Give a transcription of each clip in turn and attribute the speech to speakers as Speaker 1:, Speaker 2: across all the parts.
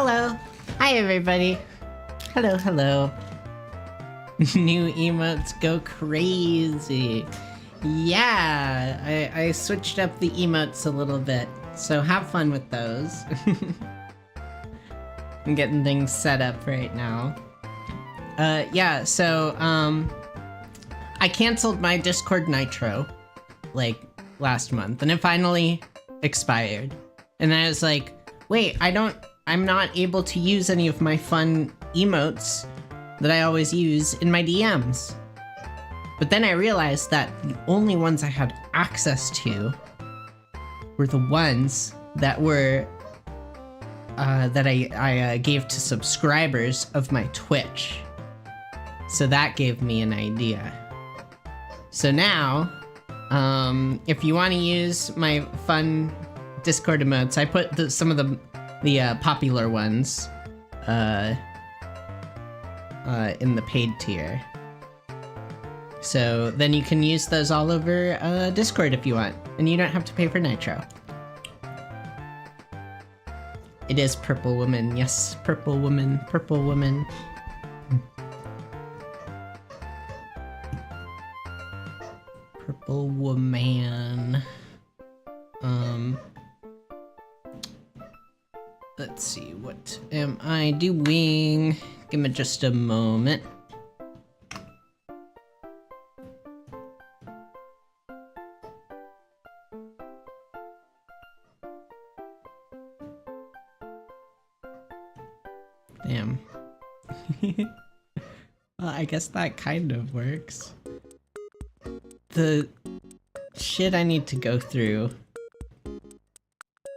Speaker 1: Hello. Hi, everybody. Hello, hello. New emotes go crazy. Yeah, I switched up the emotes a little bit, so have fun with those. I'm getting things set up right now. Yeah, so, I canceled my Discord Nitro, like, last month, and it finally expired. And I was like, wait, I'm not able to use any of my fun emotes that I always use in my DMs. But then I realized that the only ones I had access to were the ones that were, that I gave to subscribers of my Twitch. So that gave me an idea. So now, if you want to use my fun Discord emotes, I put some of the popular ones in the paid tier. So then you can use those all over Discord if you want, and you don't have to pay for Nitro. It is Purple Woman, yes, Purple Woman, Purple Woman. Purple Woman. Let's see, what am I doing? Give me just a moment. Damn. Well, I guess that kind of works. The shit I need to go through.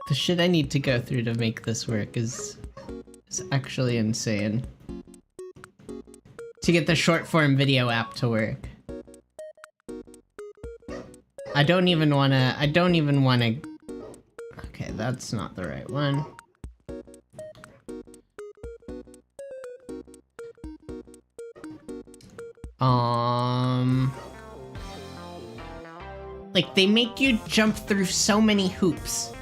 Speaker 1: The shit I need to go through to make this work is actually insane. To get the short form video app to work. I don't even wanna... Okay, that's not the right one. Like, they make you jump through so many hoops.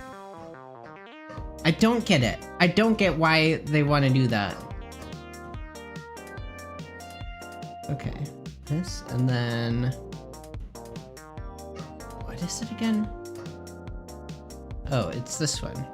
Speaker 1: I don't get it. I don't get why they want to do that. Okay, this, and then... What is it again? Oh, it's this one.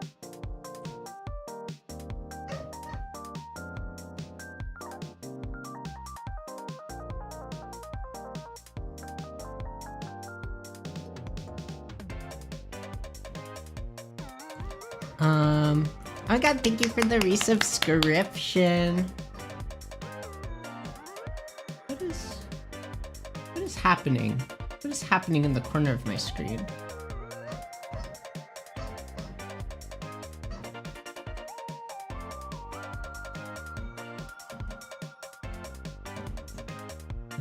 Speaker 1: Oh god, thank you for the resubscription. What is happening? What is happening in the corner of my screen?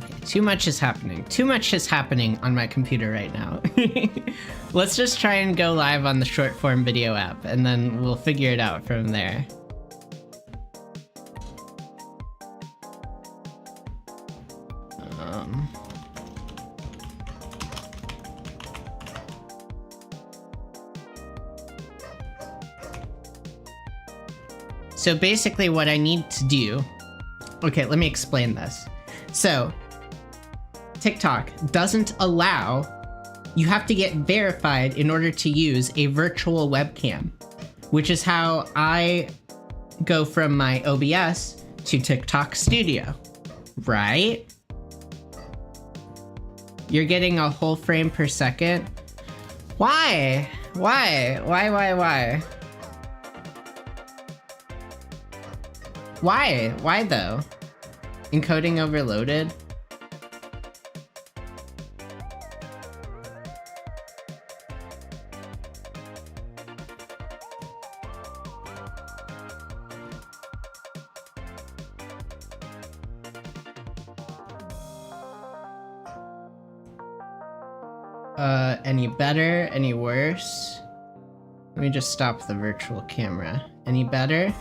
Speaker 1: Okay, too much is happening. Too much is happening on my computer right now. Let's just try and go live on the short form video app, and then we'll figure it out from there. So basically what I need to do... Okay, let me explain this. So, TikTok doesn't allow... You have to get verified in order to use a virtual webcam, which is how I go from my OBS to TikTok Studio, right? You're getting a whole frame per second? Why? Why? Why? Why though? Encoding overloaded? Any better? Any worse? Let me just stop the virtual camera. Any better?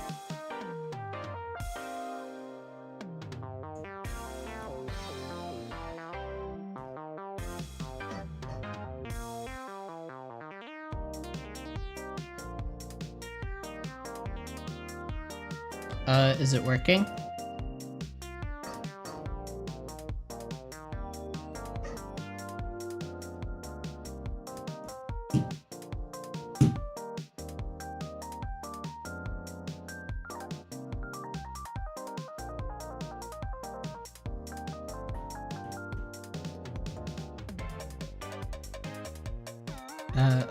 Speaker 1: Is it working?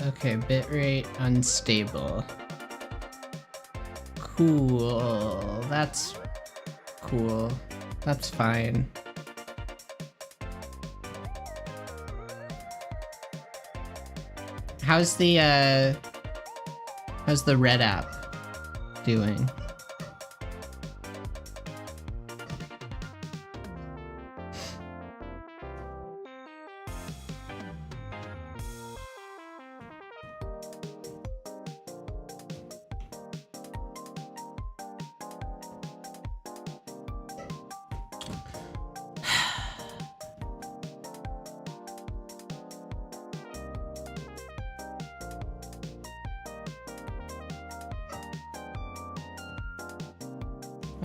Speaker 1: Okay, bitrate unstable. Cool, that's cool. That's fine. How's the Red app doing?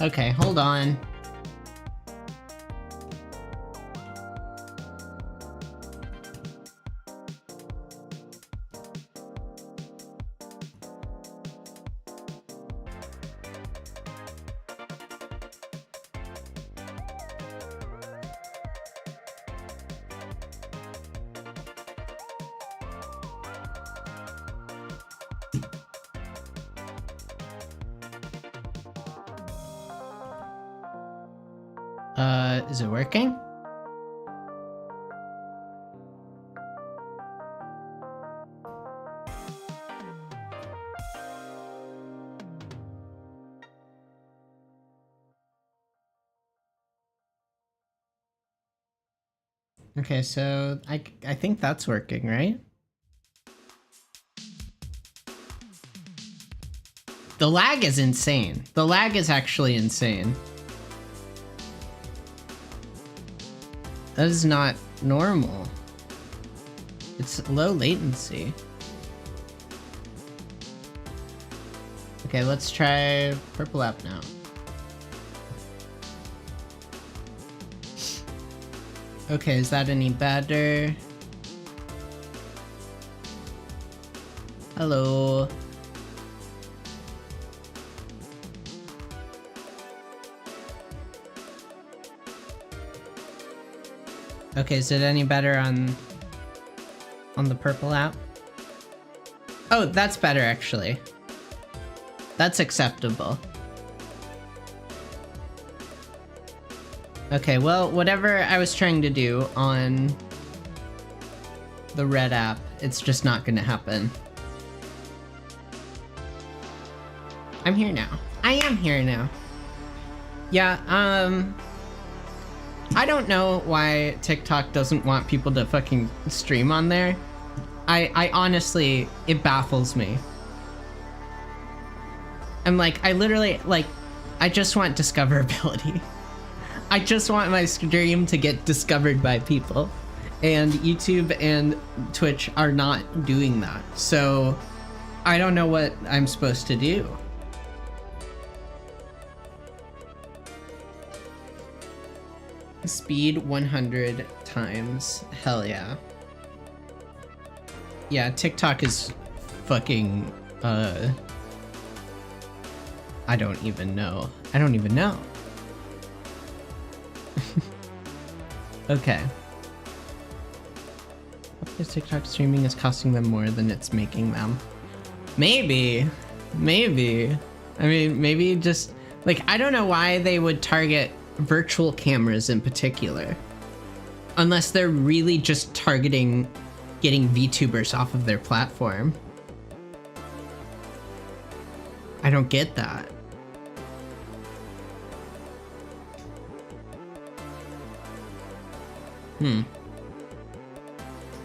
Speaker 1: Okay, hold on. Is it working? Okay, so I think that's working, right? The lag is insane. The lag is actually insane. That is not normal. It's low latency. Okay, let's try purple app now. Okay, is that any better? Hello. Okay, is it any better on the purple app? Oh, that's better actually. That's acceptable. Okay, well, whatever I was trying to do on the red app, it's just not gonna happen. I'm here now. I am here now. Yeah, I don't know why TikTok doesn't want people to fucking stream on there. I honestly, it baffles me. I'm like, I literally, like, I just want discoverability. I just want my stream to get discovered by people. And YouTube and Twitch are not doing that. So, I don't know what I'm supposed to do. Speed 100 times. Hell yeah. Yeah, TikTok is fucking, I don't even know. I don't even know. Okay. Because TikTok streaming is costing them more than it's making them. Maybe. Maybe. I mean, maybe just, like, I don't know why they would target virtual cameras in particular. Unless they're really just targeting getting VTubers off of their platform. I don't get that.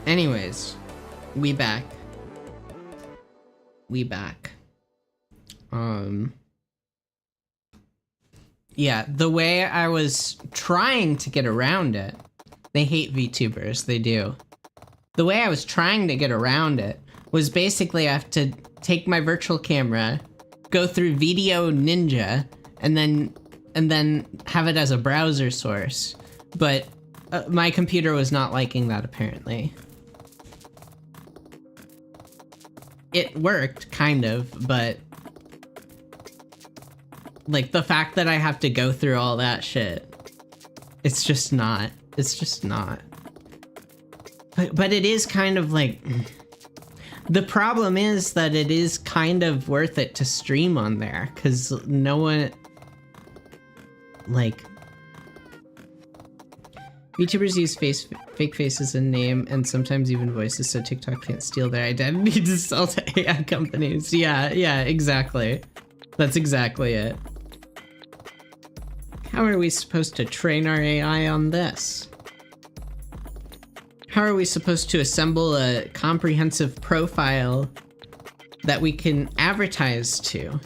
Speaker 1: Anyways, we back. We back. Yeah, the way I was trying to get around it, they hate VTubers, they do. The way I was trying to get around it was basically I have to take my virtual camera, go through Video Ninja, and then have it as a browser source. But my computer was not liking that, apparently. It worked, kind of, but like the fact that I have to go through all that shit, it's just not. But it is kind of like, the problem is that it is kind of worth it to stream on there, because no one, like, YouTubers use fake faces and name, and sometimes even voices, so TikTok can't steal their identity to sell to AI companies. Yeah, exactly. That's exactly it. How are we supposed to train our AI on this? How are we supposed to assemble a comprehensive profile that we can advertise to?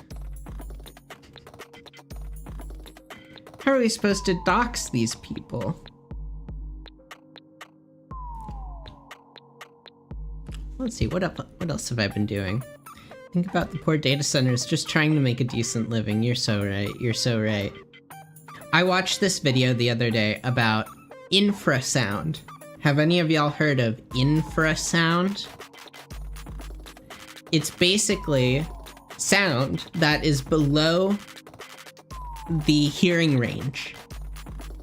Speaker 1: How are we supposed to dox these people? Let's see, what else have I been doing? Think about the poor data centers just trying to make a decent living. You're so right. You're so right. I watched this video the other day about infrasound. Have any of y'all heard of infrasound? It's basically sound that is below the hearing range.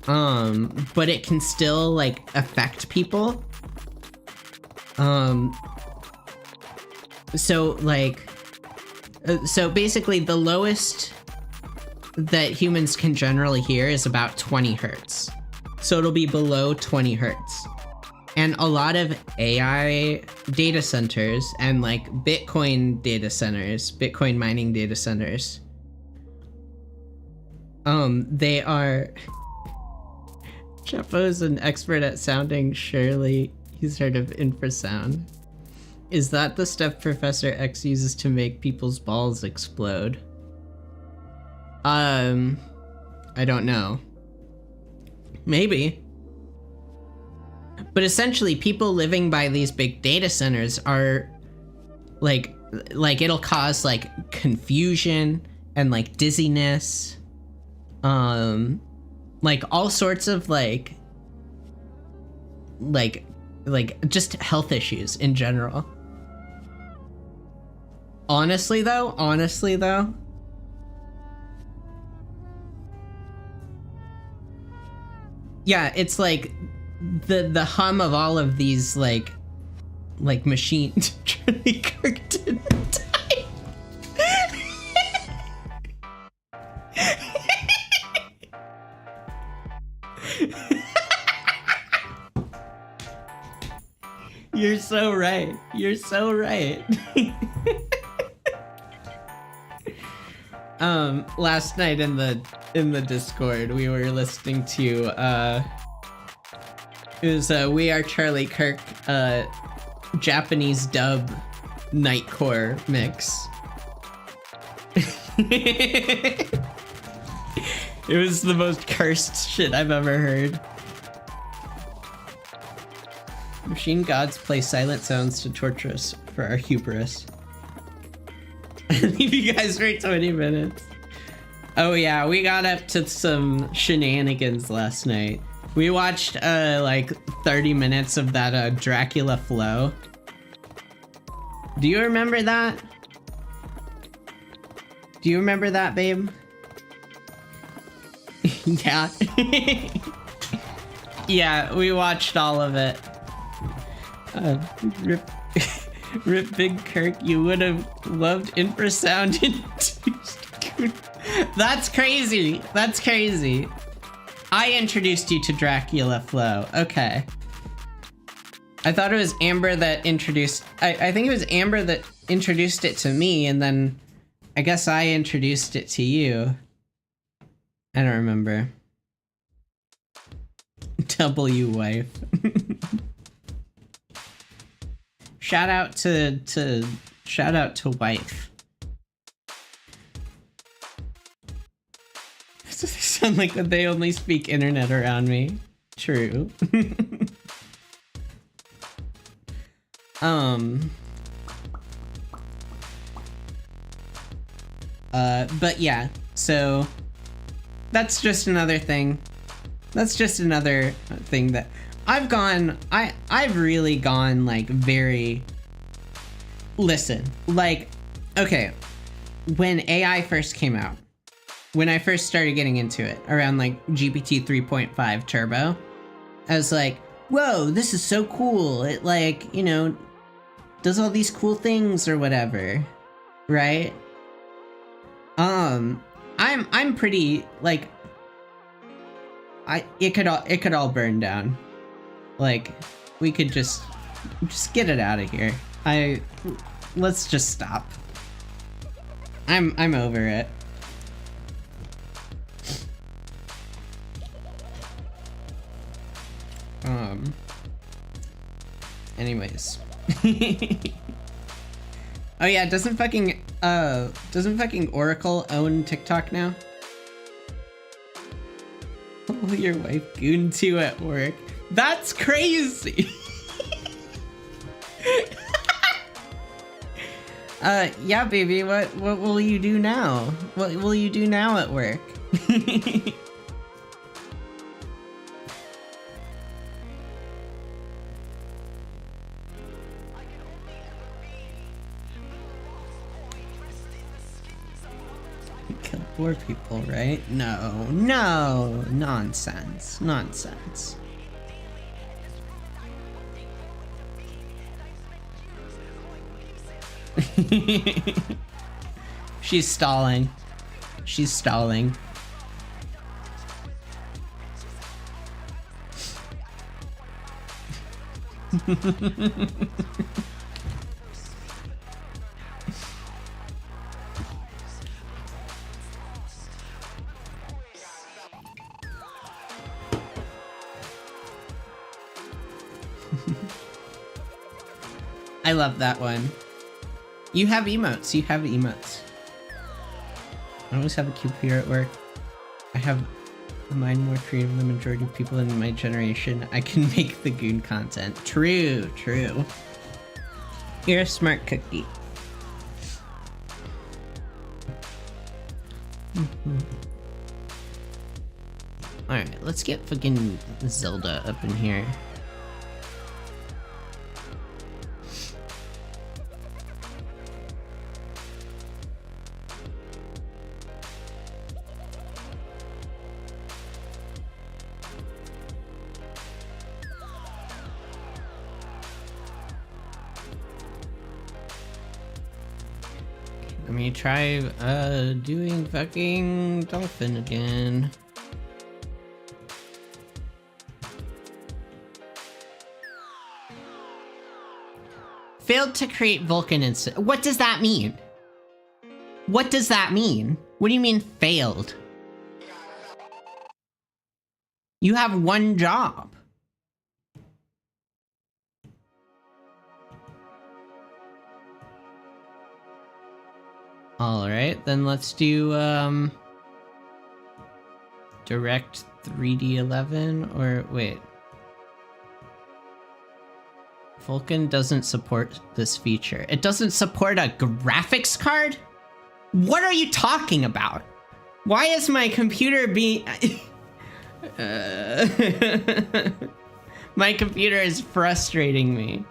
Speaker 1: But it can still, like, affect people. So basically the lowest that humans can generally hear is about 20 hertz. So it'll be below 20 hertz. And a lot of AI data centers and like Bitcoin data centers, Bitcoin mining data centers, they are... Chapo's an expert at sounding, surely he's heard of infrasound. Is that the stuff Professor X uses to make people's balls explode? I don't know. Maybe. But essentially, people living by these big data centers are like it'll cause like confusion and like dizziness, like all sorts of like just health issues in general. Honestly though, yeah, it's like the hum of all of these like machines trying to cooked in time. You're so right. You're so right. Last night in the Discord, we were listening to it was We Are Charlie Kirk Japanese dub nightcore mix. It was the most cursed shit I've ever heard. Machine gods play silent sounds to torture us for our hubris. Leave you guys for 20 minutes. Oh yeah, we got up to some shenanigans last night. We watched like 30 minutes of that Dracula flow. Do you remember that? Do you remember that, babe? Yeah. Yeah, we watched all of it. Rip Big Kirk, you would have loved infrasound induced. That's crazy. That's crazy. I introduced you to Dracula Flow. Okay. I thought it was Amber that introduced... I think it was Amber that introduced it to me, and then I guess I introduced it to you. I don't remember. W wife. Shout out to wife. They sound like that they only speak internet around me. True. But yeah, so that's just another thing. That's just another thing that I've really gone like very, listen, like, okay, when AI first came out, when I first started getting into it around like GPT 3.5 Turbo, I was like, whoa, this is so cool. It like, you know, does all these cool things or whatever, right? I'm pretty like, it could all burn down. Like, we could just get it out of here. Let's just stop. I'm over it. Anyways. Oh yeah, doesn't fucking Oracle own TikTok now? Oh, your wife gooned to at work. That's crazy. Yeah, baby, what will you do now? What will you do now at work? Kill poor people, right? No, nonsense. She's stalling. I love that one. You have emotes. I always have a computer at work. I have a mind more creative than the majority of people in my generation. I can make the goon content. True. You're a smart cookie. Alright, let's get fucking Zelda up in here. Let me try doing fucking dolphin again. Failed to create Vulcan instant. What does that mean? What does that mean? What do you mean failed? You have one job. Alright, then let's do Direct 3D11 or wait. Vulkan doesn't support this feature. It doesn't support a graphics card? What are you talking about? Why is my computer being... My computer is frustrating me.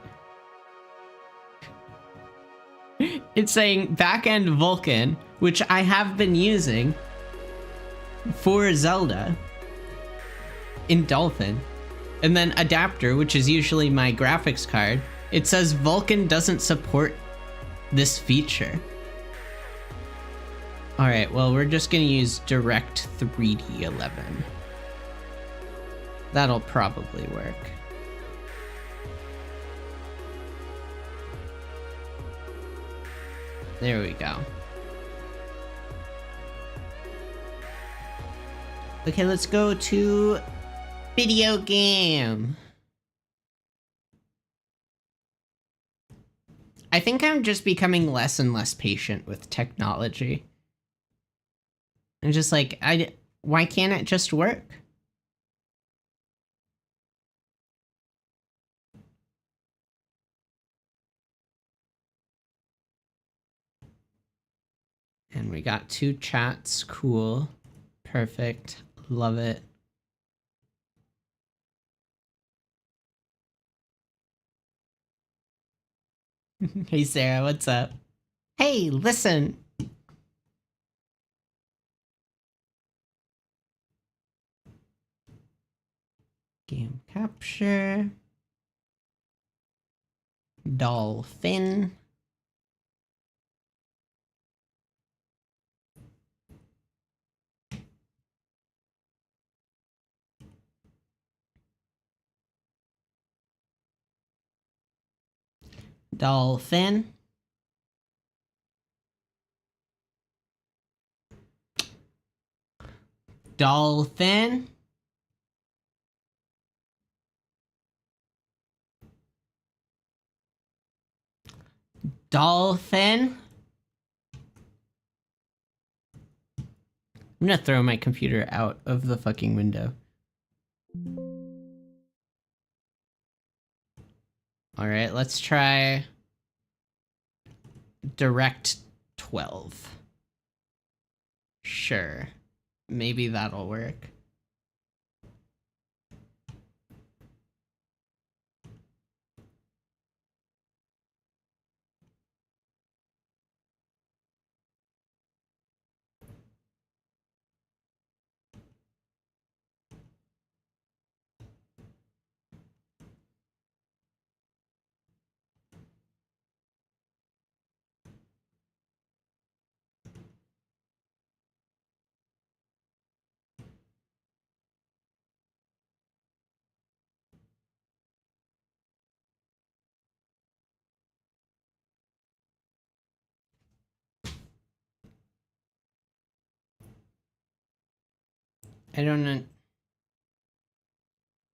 Speaker 1: It's saying backend Vulkan, which I have been using for Zelda in Dolphin. And then adapter, which is usually my graphics card. It says Vulkan doesn't support this feature. Alright, well, we're just gonna use Direct 3D11. That'll probably work. There we go. Okay, let's go to video game. I think I'm just becoming less and less patient with technology. I'm just like, why can't it just work? And we got 2 chats, cool. Perfect. Love it. Hey Sarah, what's up? Hey, listen. Game capture. Dolphin. Dolphin. Dolphin. Dolphin. I'm gonna throw my computer out of the fucking window. Alright, let's try Direct 12. Sure. Maybe that'll work. I don't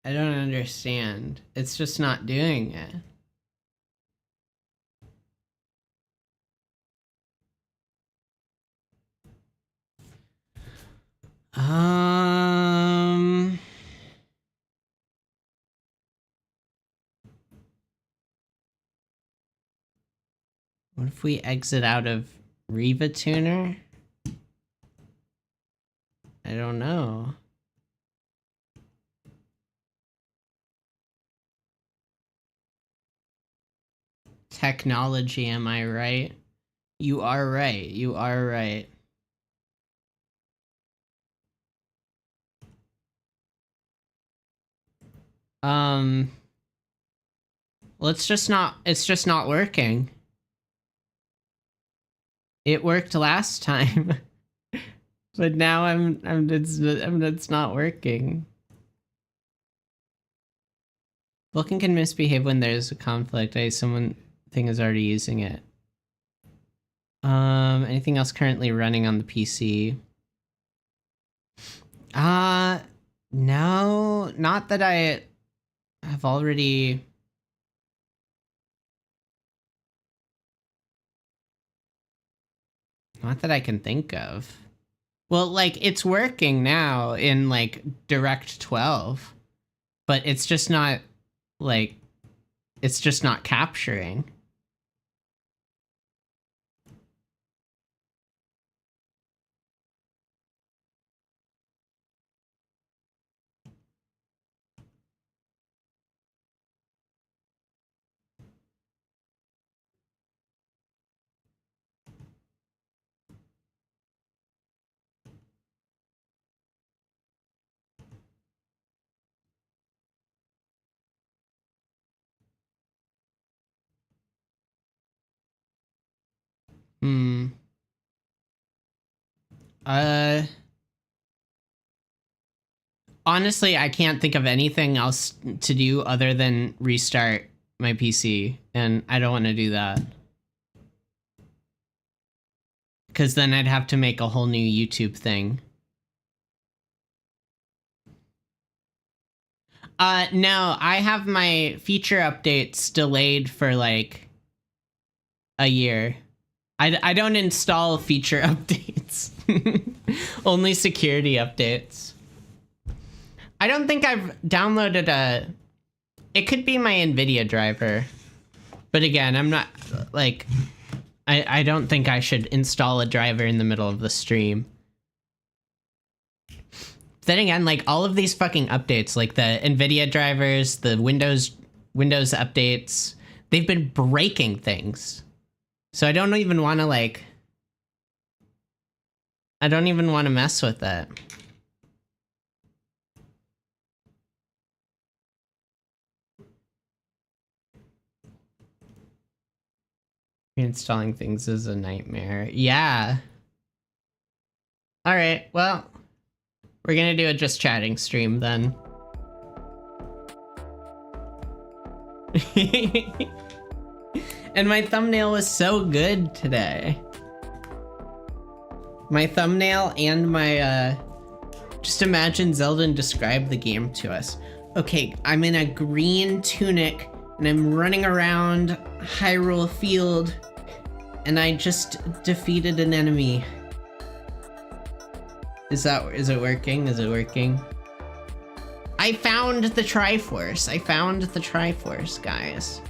Speaker 1: understand. It's just not doing it. What if we exit out of Riva Tuner? I don't know. Technology, am I right? You are right. You are right. Well, it's just not working. It worked last time. But now it's not working. Vulkan can misbehave when there's a conflict. Someone thing is already using it. Anything else currently running on the PC? No, not that I have already. Not that I can think of. Well, like, it's working now in, like, Direct 12. But it's just not, like, it's just not capturing. Honestly, I can't think of anything else to do other than restart my PC, and I don't want to do that. Because then I'd have to make a whole new YouTube thing. No, I have my feature updates delayed for, like, a year. I don't install feature updates. Only security updates. I don't think I've downloaded a... It could be my NVIDIA driver. But again, I'm not, like... I don't think I should install a driver in the middle of the stream. then again, like all of these fucking updates, like the NVIDIA drivers, the Windows updates, they've been breaking things. So I don't even want to like, I don't even want to mess with it. Installing things is a nightmare. Yeah. All right, well, we're gonna do a just chatting stream then. And my thumbnail was so good today. My thumbnail and my, just imagine Zelda describe the game to us. Okay, I'm in a green tunic and I'm running around Hyrule Field and I just defeated an enemy. Is it working? Is it working? I found the Triforce. I found the Triforce, guys.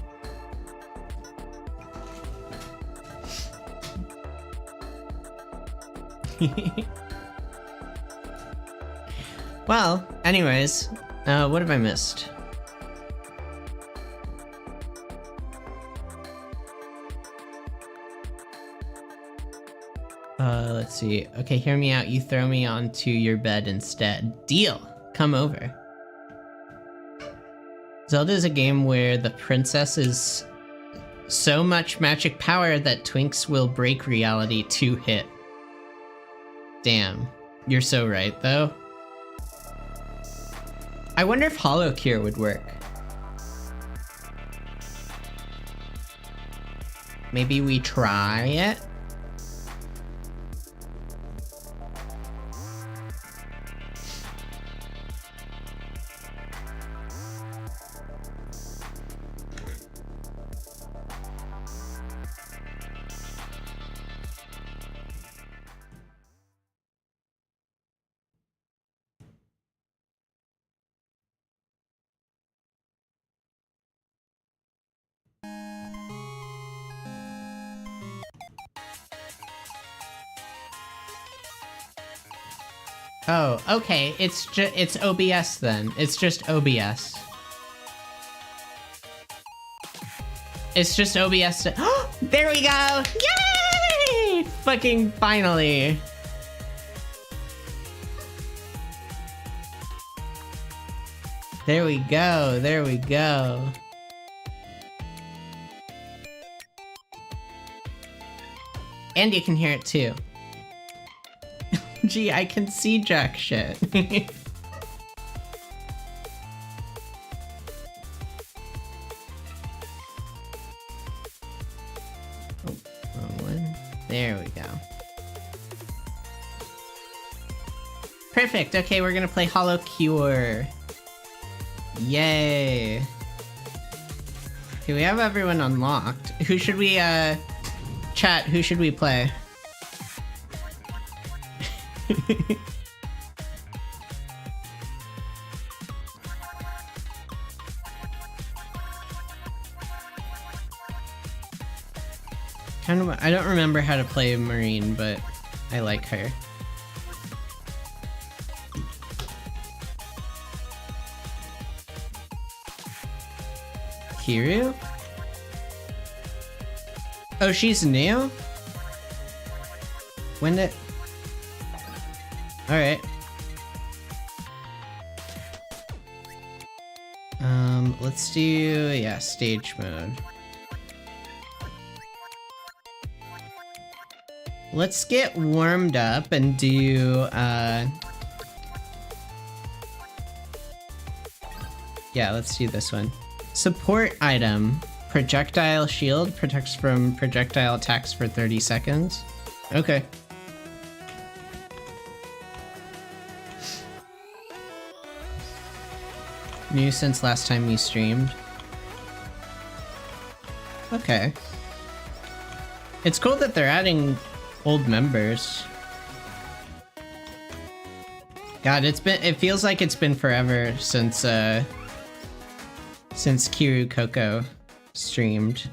Speaker 1: Well, anyways, what have I missed? Let's see. Okay, hear me out. You throw me onto your bed instead. Deal. Come over. Zelda is a game where the princess is so much magic power that Twinks will break reality to hit. Damn. You're so right, though. I wonder if Hollow Cure would work. Maybe we try it? Oh, okay. It's OBS then. It's just OBS. It's just OBS. There we go! Yay! Fucking finally. There we go. There we go. And you can hear it too. Gee, I can see jack shit. Oh, wrong one. There we go. Perfect. Okay, we're gonna play Hollow Cure. Yay. Okay, we have everyone unlocked. Who should we, chat, who should we play? Kind of, I don't remember how to play Marine, but I like her. Kiryu? Oh, she's new? When did... Alright. Let's do, yeah, stage mode. Let's get warmed up and do, yeah, let's do this one. Support item. Projectile shield protects from projectile attacks for 30 seconds. Okay. New since last time we streamed. Okay. It's cool that they're adding old members. God, it feels like it's been forever since Kiryu Coco streamed.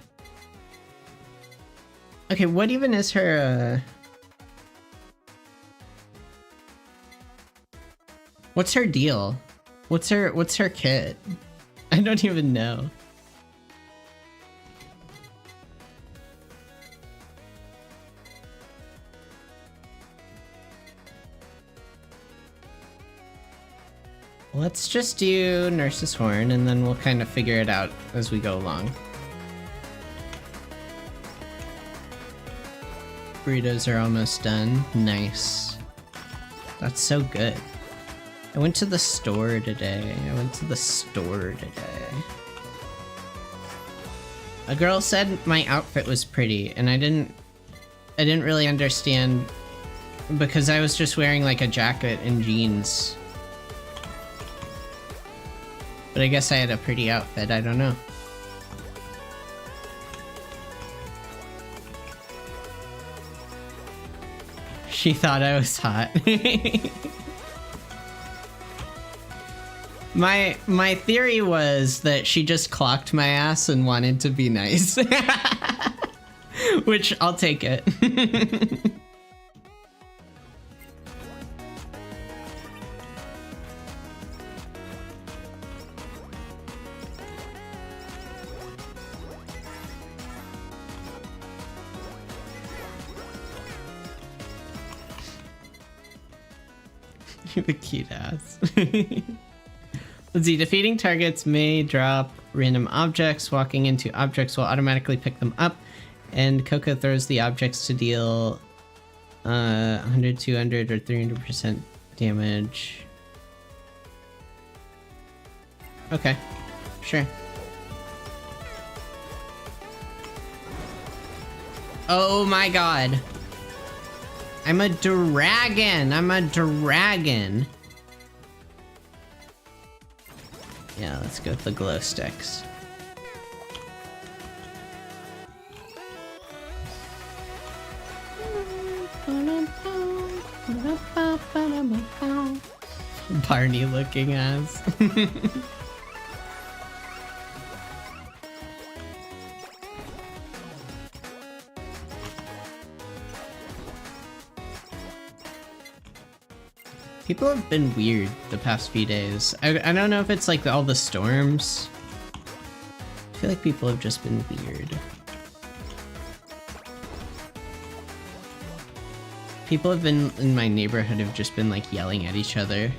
Speaker 1: Okay, what even is her What's her deal? What's her kit? I don't even know. Let's just do Nurse's Horn, and then we'll kind of figure it out as we go along. Burritos are almost done. Nice. That's so good. I went to the store today. A girl said my outfit was pretty, and I didn't really understand because I was just wearing like a jacket and jeans. But I guess I had a pretty outfit, I don't know. She thought I was hot. My theory was that she just clocked my ass and wanted to be nice. Which, I'll take it. The cute ass. Let's see, defeating targets may drop random objects. Walking into objects will automatically pick them up. And Coco throws the objects to deal 100, 200, or 300% damage. Okay, sure. Oh my god. I'm a dragon! Yeah, let's go with the glow sticks. Barney looking ass. People have been weird the past few days. I don't know if it's like all the storms. I feel like people have just been weird. People have been in my neighborhood have just been like yelling at each other.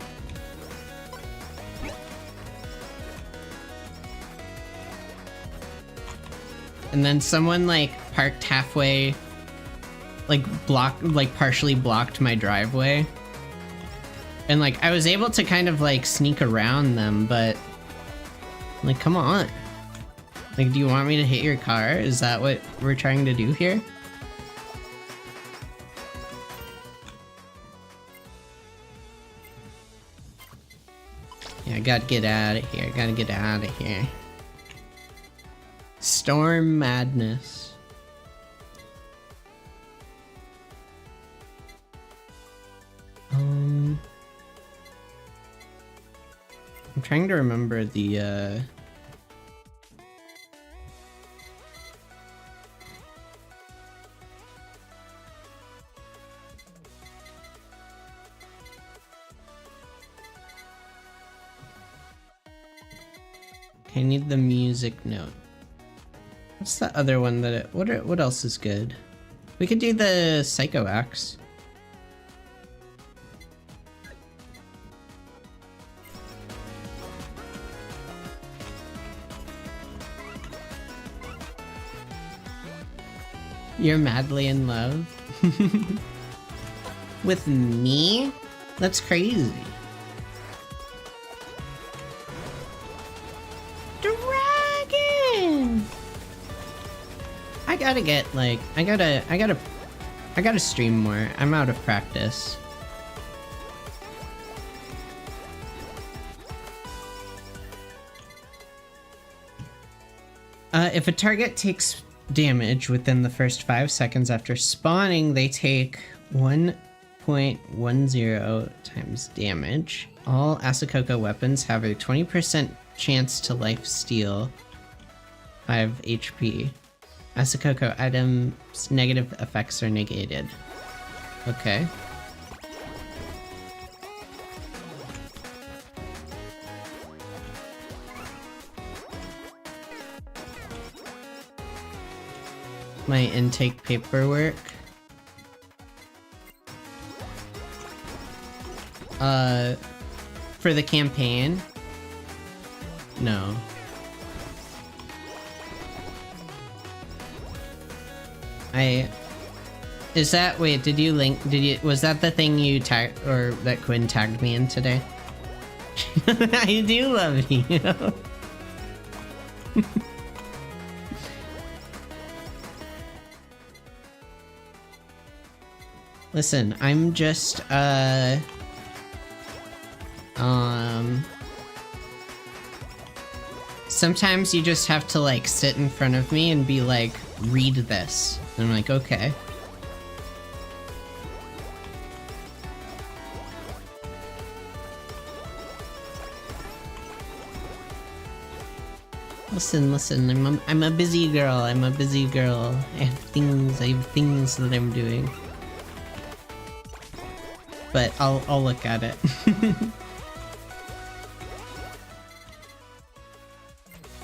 Speaker 1: And then someone like parked halfway, like partially blocked my driveway. And like, I was able to kind of like sneak around them, but like, come on. Like, do you want me to hit your car? Is that what we're trying to do here? Yeah, I gotta get out of here. Storm madness. I'm trying to remember the, Okay, I need the music note. What's the other one that what else is good? We could do the Psycho Axe. You're madly in love? With me? That's crazy. Dragon! I gotta get, like, I gotta stream more. I'm out of practice. If a target takes damage within the first 5 seconds after spawning, they take 1.10 times damage. All Asakoko weapons have a 20% chance to life steal 5 HP. Asakoko items' negative effects are negated. Okay. my intake paperwork. For the campaign? No. Is that, wait, was that the thing you tagged, or that Quinn tagged me in today? I do love you. Listen, I'm just, sometimes you just have to, like, sit in front of me and be like, read this. And I'm like, okay. Listen, I'm a busy girl, I have things that I'm doing. But I'll look at it.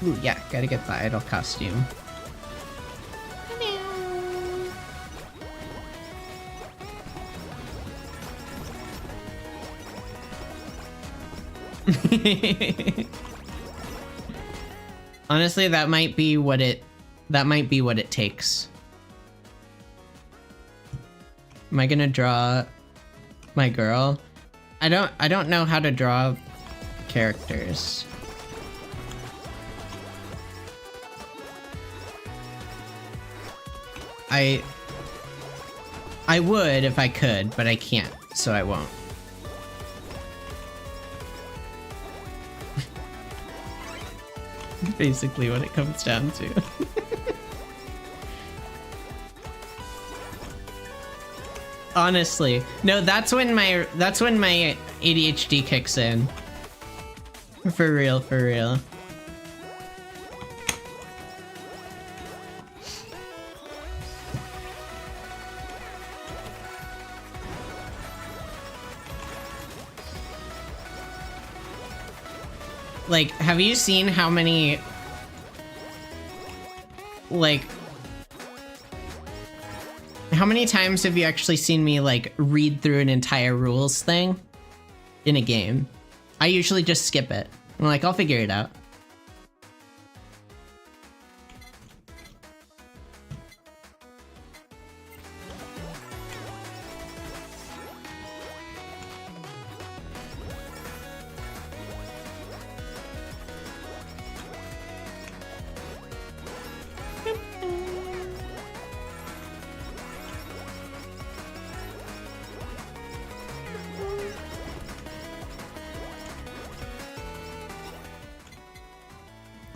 Speaker 1: Ooh, yeah, gotta get the idol costume. Honestly, that might be what it takes. Am I gonna draw my girl? I don't know how to draw characters. I would if I could, but I can't, so I won't. Basically what it comes down to. Honestly, no, that's when my ADHD kicks in. For real, for real. Like, have you seen how many, like, how many times have you actually seen me, like, read through an entire rules thing in a game? I usually just skip it. I'm like, I'll figure it out.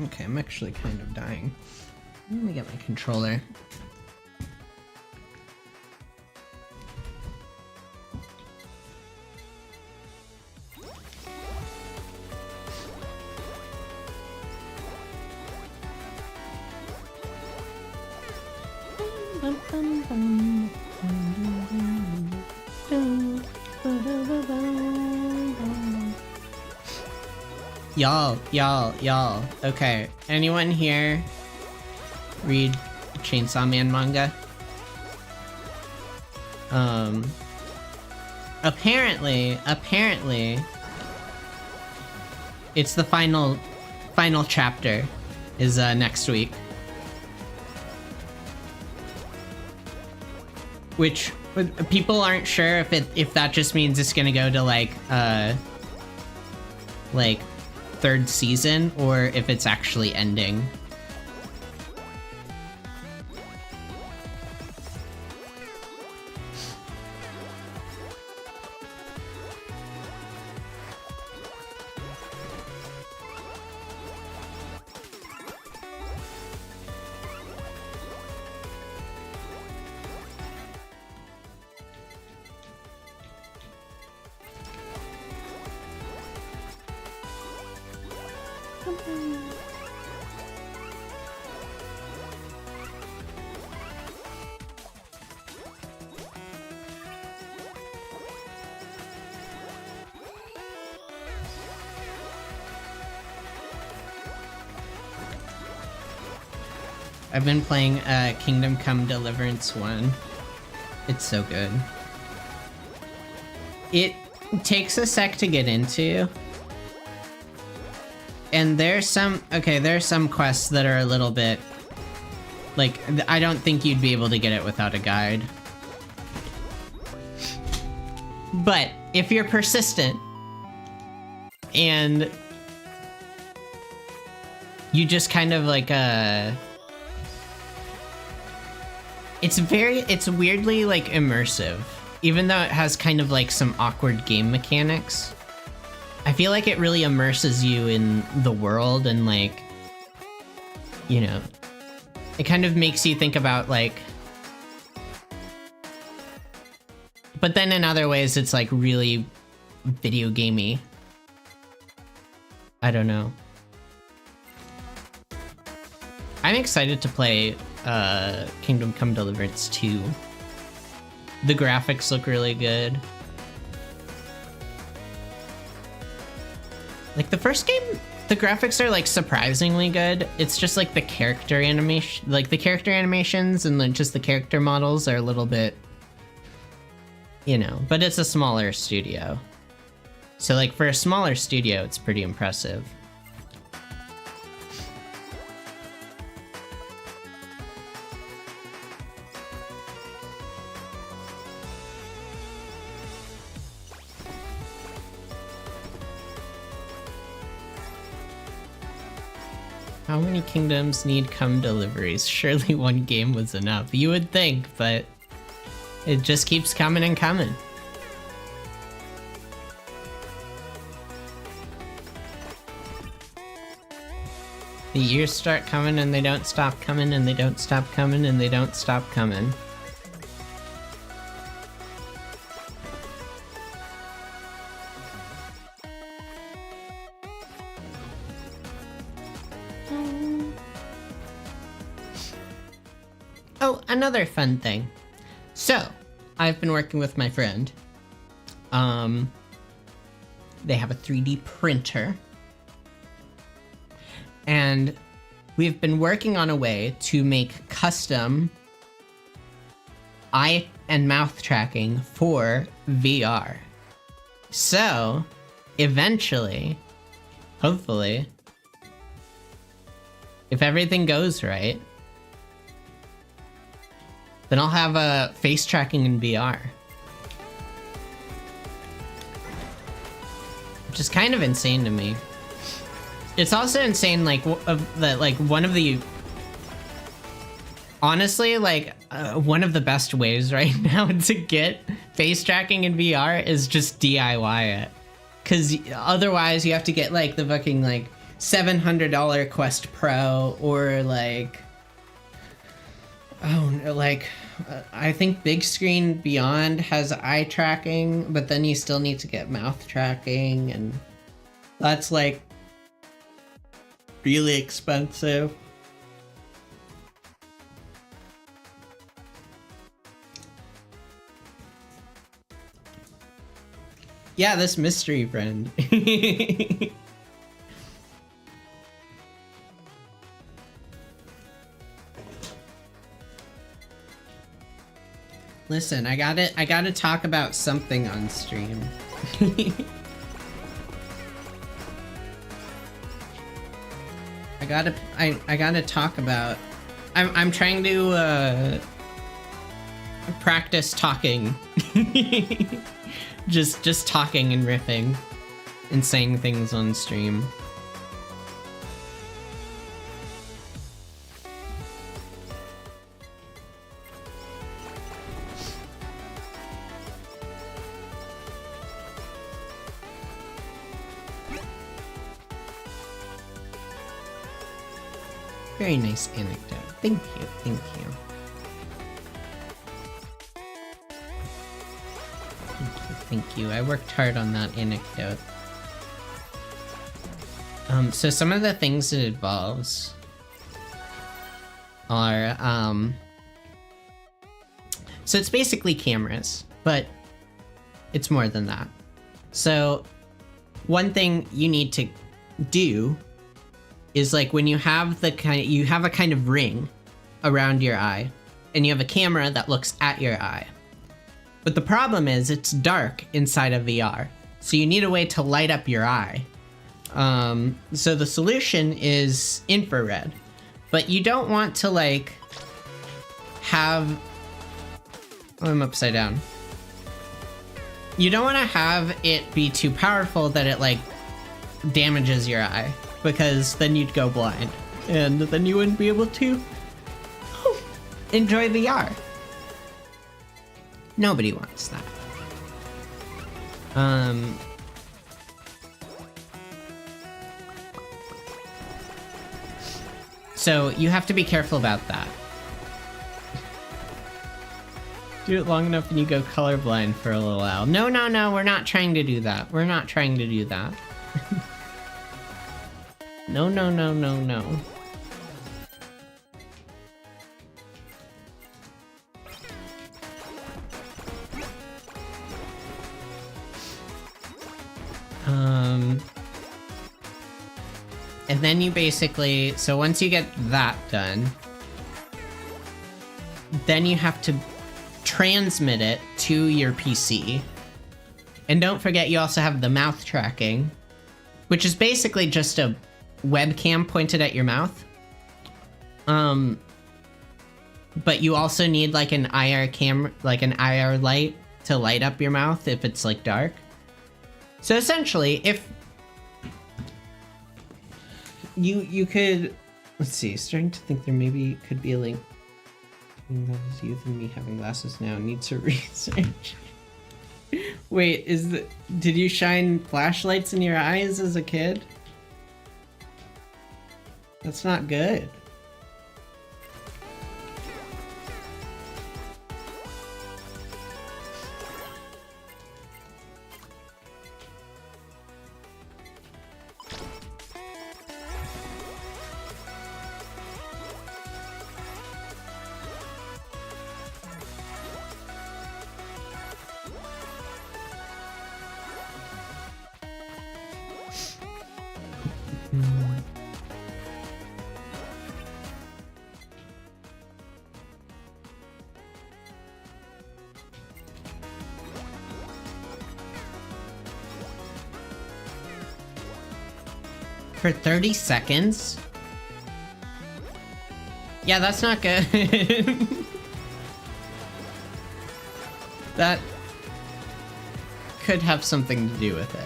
Speaker 1: Okay, I'm actually kind of dying. Let me get my controller. Y'all. Okay, anyone here read Chainsaw Man manga? Apparently, it's the final chapter is next week. Which people aren't sure if that just means it's gonna go to like third season or if it's actually ending. I've been playing Kingdom Come Deliverance 1. It's so good. It takes a sec to get into. And there's some quests that are a little bit like, I don't think you'd be able to get it without a guide. But if you're persistent and you just kind of like it's weirdly like immersive, even though it has kind of like some awkward game mechanics. I feel like it really immerses you in the world, and like, you know, it kind of makes you think about like, but then in other ways it's like really video gamey. I don't know. I'm excited to play Kingdom Come Deliverance 2. The graphics look really good. Like the first game, the graphics are like surprisingly good. It's just like the character animation, like the character animations and then just the character models are a little bit, you know, but it's a smaller studio. So like for a smaller studio, it's pretty impressive. How many kingdoms need come deliveries? Surely one game was enough. You would think, but it just keeps coming and coming. The years start coming and they don't stop coming and they don't stop coming and they don't stop coming. Oh, another fun thing. So, I've been working with my friend. They have a 3D printer. And we've been working on a way to make custom eye and mouth tracking for VR. So, eventually, hopefully, if everything goes right, then I'll have a face tracking in VR. Which is kind of insane to me. It's also insane, like, one of the... Honestly, like, one of the best ways right now to get face tracking in VR is just DIY it. Because otherwise you have to get, like, the fucking, like, $700 Quest Pro, or, like... Oh, no, like, I think Big Screen Beyond has eye tracking, but then you still need to get mouth tracking, and that's, like, really expensive. Yeah, this mystery friend. Listen, I gotta talk about something on stream. I gotta talk about... I'm trying to practice talking. just talking and riffing and saying things on stream. Very nice anecdote. Thank you, thank you. Thank you. I worked hard on that anecdote. So some of the things it involves are, so it's basically cameras, but it's more than that. So one thing you need to do is, like, when you have a kind of ring around your eye, and you have a camera that looks at your eye. But the problem is it's dark inside of VR, so you need a way to light up your eye. So the solution is infrared, but you don't want to like have... Oh, I'm upside down. You don't want to have it be too powerful that it like damages your eye, because then you'd go blind and then you wouldn't be able to enjoy VR. Nobody wants that. So you have to be careful about that. Do it long enough and you go colorblind for a little while. No, no, no, we're not trying to do that. We're not trying to do that. No, no, no, no, no. And then you basically, so once you get that done, then you have to transmit it to your PC. And don't forget, you also have the mouth tracking, which is basically just a webcam pointed at your mouth. But you also need like an IR camera, like an IR light to light up your mouth if it's like dark. So essentially, if you could, let's see, starting to think there maybe could be a link. That is youth and me having glasses now. Need to research. Wait, did you shine flashlights in your eyes as a kid? That's not good. For 30 seconds? Yeah, that's not good. That could have something to do with it.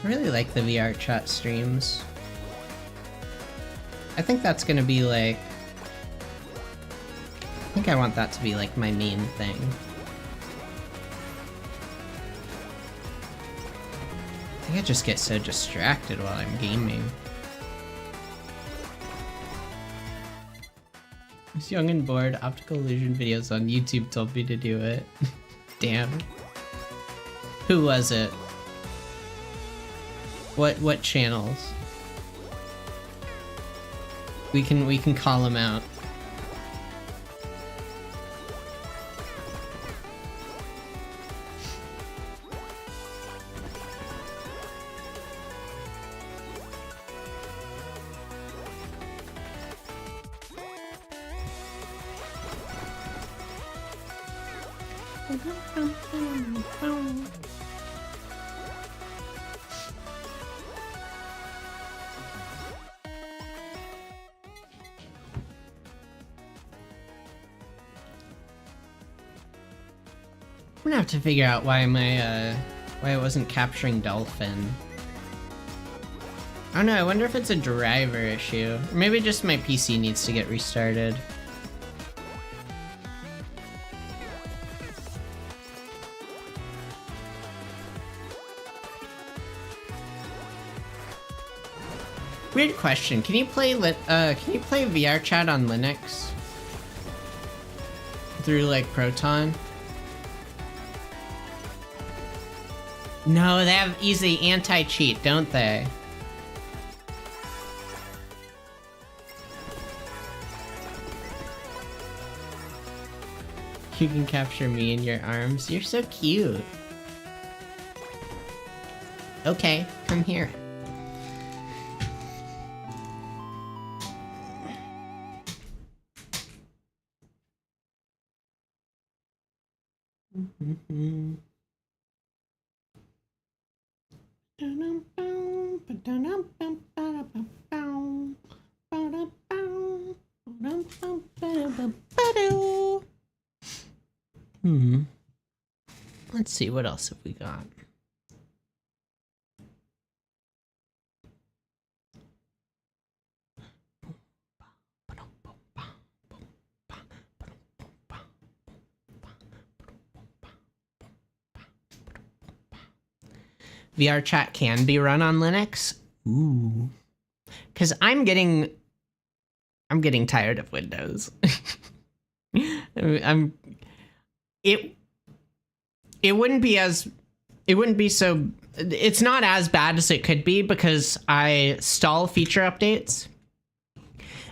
Speaker 1: I really like the VR chat streams. I think that's gonna be like... I think I want that to be like my main thing. I think I just get so distracted while I'm gaming. I was young and bored. Optical illusion videos on YouTube told me to do it. Damn. Who was it? What channels? We can call them out. I'm gonna have to figure out why why it wasn't capturing dolphin. I don't know, I wonder if it's a driver issue. Or maybe just my PC needs to get restarted. Weird question. Can you play VR chat on Linux? Through like Proton? No, they have easy anti-cheat, don't they? You can capture me in your arms. You're so cute. Okay, come here. Let's see, what else have we got? VR chat can be run on Linux? Ooh. Because I'm getting tired of Windows. It wouldn't be so, it's not as bad as it could be because I stall feature updates.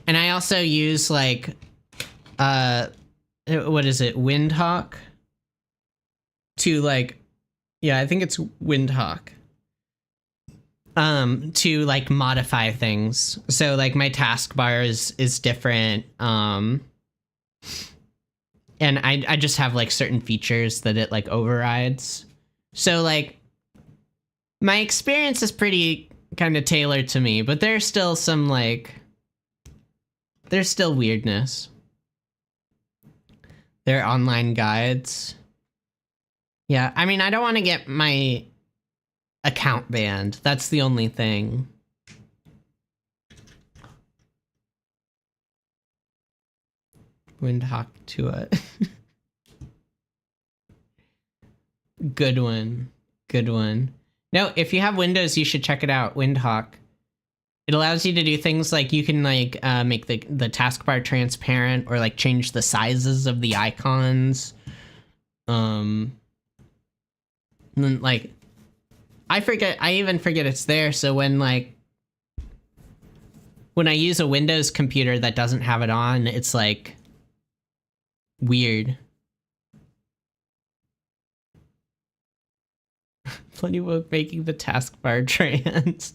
Speaker 1: And I also use like, what is it, Windhawk? To like, yeah, I think it's Windhawk. To like modify things. So like my taskbar is different. And I just have like certain features that it like overrides. So like my experience is pretty kind of tailored to me, but there's still some like, there's still weirdness. There are online guides. Yeah, I mean, I don't want to get my account banned. That's the only thing. Windhawk to a good one. Good one. No, if you have Windows, you should check it out. Windhawk. It allows you to do things like you can like make the taskbar transparent or like change the sizes of the icons. And then like I even forget it's there, so when I use a Windows computer that doesn't have it on, it's like weird. Plenty woke making the taskbar trans.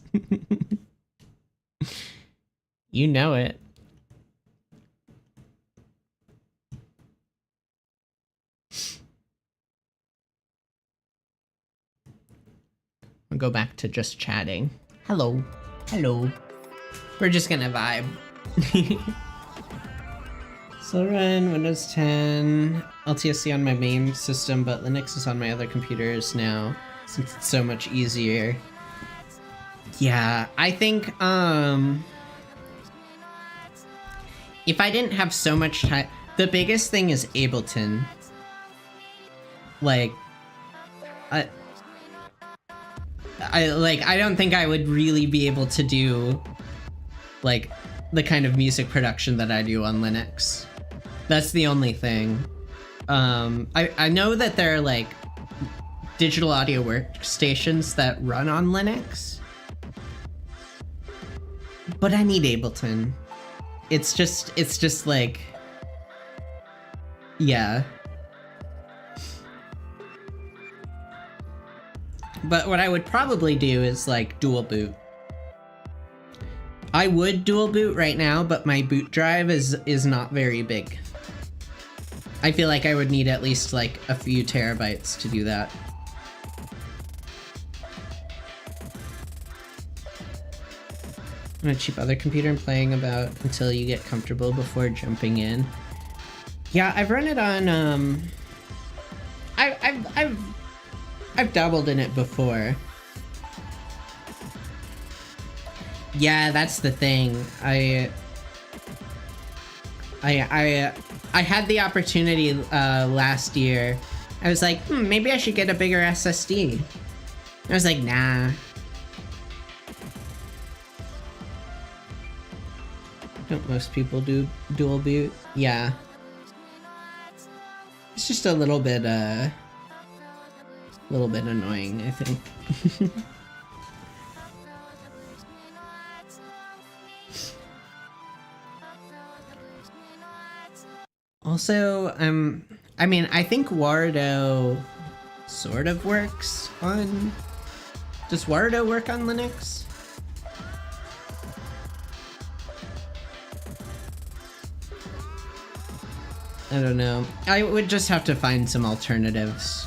Speaker 1: You know it. I'll go back to just chatting. Hello. Hello. We're just gonna vibe. So run Windows 10 LTSC on my main system, but Linux is on my other computers now since it's so much easier. Yeah, I think if I didn't have so much time, the biggest thing is Ableton. Like I don't think I would really be able to do like the kind of music production that I do on Linux. That's the only thing. I know that there are like digital audio workstations that run on Linux, but I need Ableton. It's just like, yeah. But what I would probably do is like dual boot. I would dual boot right now, but my boot drive is not very big. I feel like I would need at least like a few terabytes to do that. On a cheap other computer and playing about until you get comfortable before jumping in. Yeah, I've run it on, I've dabbled in it before. Yeah, that's the thing. I had the opportunity last year. I was like, maybe I should get a bigger SSD. I was like, nah. Don't most people do dual boot? Yeah. It's just a little bit annoying, I think. Also, I mean, I think Wardo sort of works on... Does Wardo work on Linux? I don't know. I would just have to find some alternatives.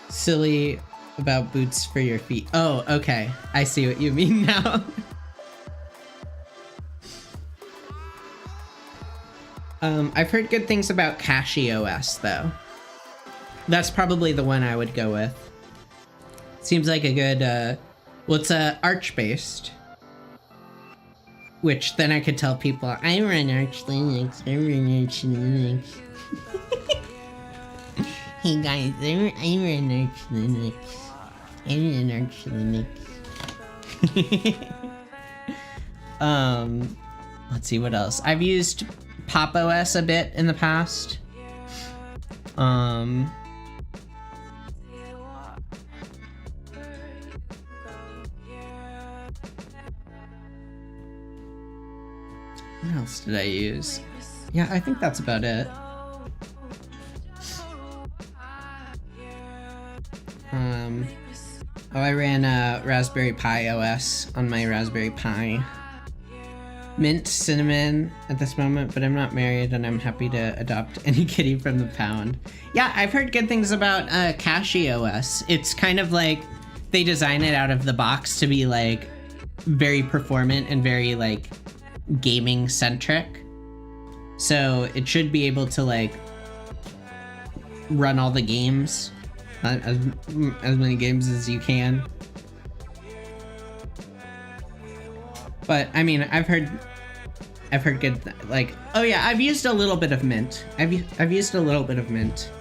Speaker 1: Silly about boots for your feet. Oh, okay. I see what you mean now. I've heard good things about CachyOS, though. That's probably the one I would go with. Seems like a good, well, it's Arch-based. Which then I could tell people, I run Arch Linux, I run Arch Linux. Hey guys, I run Arch Linux. I run Arch Linux. Let's see what else. I've used Pop! OS a bit in the past. What else did I use? Yeah, I think that's about it. Oh, I ran Raspberry Pi OS on my Raspberry Pi. Mint cinnamon at this moment, but I'm not married and I'm happy to adopt any kitty from the pound. Yeah, I've heard good things about CachyOS. It's kind of like they design it out of the box to be like very performant and very like gaming centric. So it should be able to like run all the games, as many games as you can. But I mean, I've heard good like, oh yeah, I've used a little bit of Mint. I've used a little bit of Mint,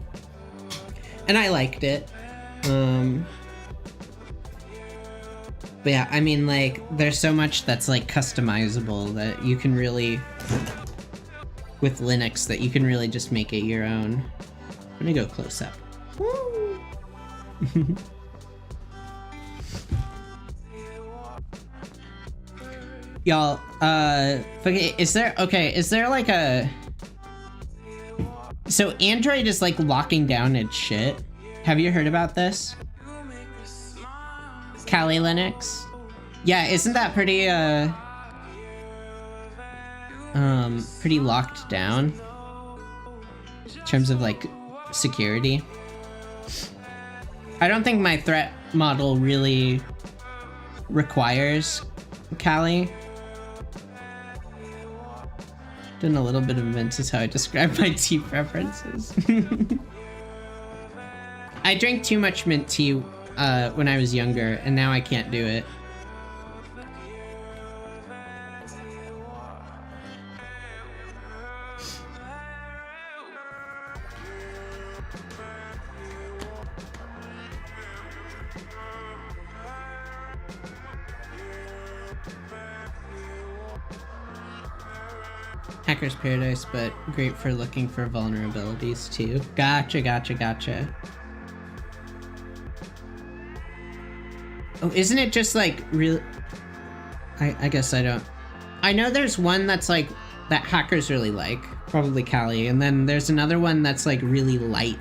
Speaker 1: and I liked it. But yeah, I mean, like, there's so much that's like customizable that you can really, with Linux, that you can really just make it your own. I'm gonna go close up. Woo! Y'all, is there like a... So Android is like locking down its shit. Have you heard about this? Kali Linux? Yeah, isn't that pretty, pretty locked down? In terms of like security? I don't think my threat model really requires Kali. Doing a little bit of Mint is how I describe my tea preferences. I drank too much mint tea when I was younger, and now I can't do it. Hacker's Paradise, but great for looking for vulnerabilities too. Gotcha. Oh, isn't it just like real? I guess I don't. I know there's one that's like, that hackers really like, probably Kali, and then there's another one that's like really light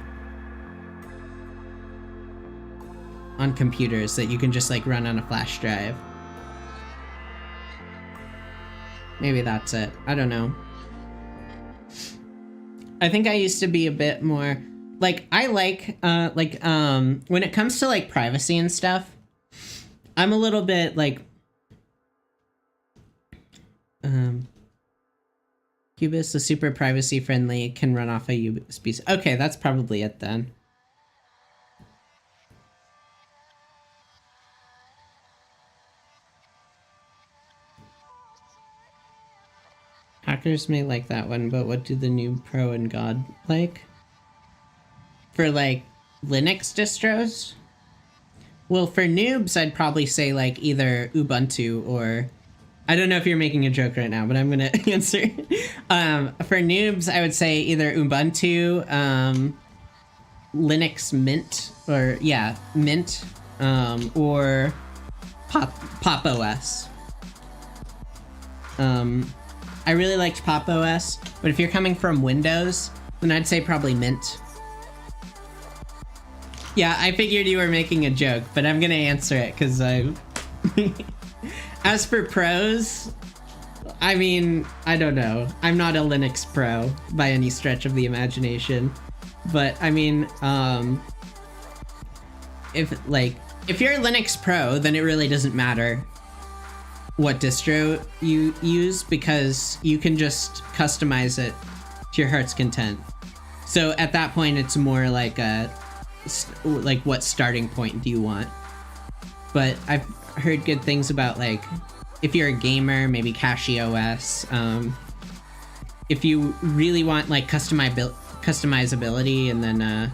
Speaker 1: on computers that you can just like run on a flash drive. Maybe that's it. I don't know. I think I used to be a bit more like, I like when it comes to like privacy and stuff, I'm a little bit like Cubase is super privacy friendly, can run off a USB. Okay, that's probably it then. Hackers may like that one, but what do the Noob Pro and God like? For like Linux distros? Well, for noobs, I'd probably say like either Ubuntu or... I don't know if you're making a joke right now, but I'm gonna answer. For noobs, I would say either Ubuntu, Linux Mint, or yeah, Mint, or Pop OS. I really liked Pop OS, but if you're coming from Windows, then I'd say probably Mint. Yeah, I figured you were making a joke, but I'm gonna answer it because I... As for pros, I mean, I don't know. I'm not a Linux pro by any stretch of the imagination. But I mean, if you're a Linux pro, then it really doesn't matter what distro you use because you can just customize it to your heart's content. So at that point, it's more like what starting point do you want? But I've heard good things about like if you're a gamer, maybe CachyOS. If you really want like customizability, and then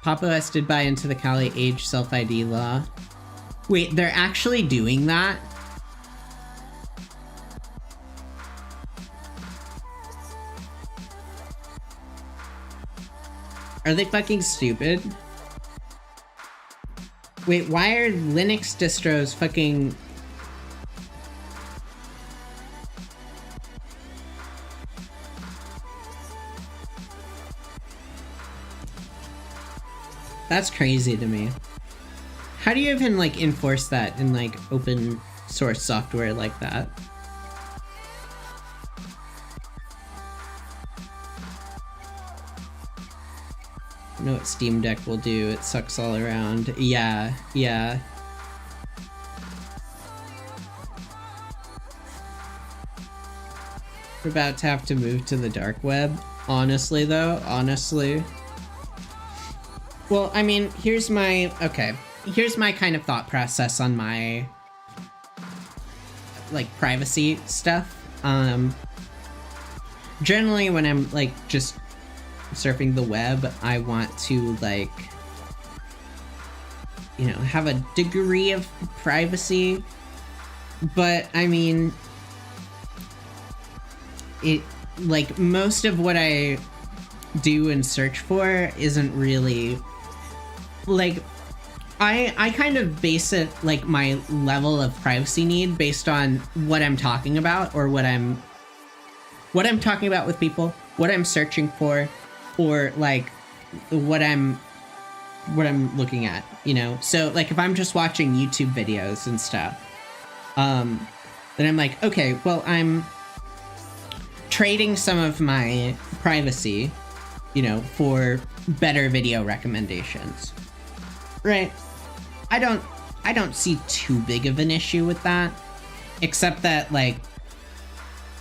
Speaker 1: Pop OS did buy into the Kali age self-ID law. Wait, they're actually doing that? Are they fucking stupid? Wait, why are Linux distros fucking... That's crazy to me. How do you even, like, enforce that in, like, open source software like that? I know what Steam Deck will do. It sucks all around. Yeah, yeah. We're about to have to move to the dark web. Honestly, though, honestly. Well, I mean, here's my... Okay. Here's my kind of thought process on my... like, privacy stuff. Generally, when I'm, like, just surfing the web, I want to, like, you know, have a degree of privacy, but I mean, it, like, most of what I do and search for isn't really, like, I kind of base it, like, my level of privacy need based on what I'm talking about, or what I'm talking about with people, what I'm searching for, or like what I'm looking at, you know? So like if I'm just watching YouTube videos and stuff, then I'm like, okay, well, I'm trading some of my privacy, you know, for better video recommendations. Right? I don't see too big of an issue with that, except that, like,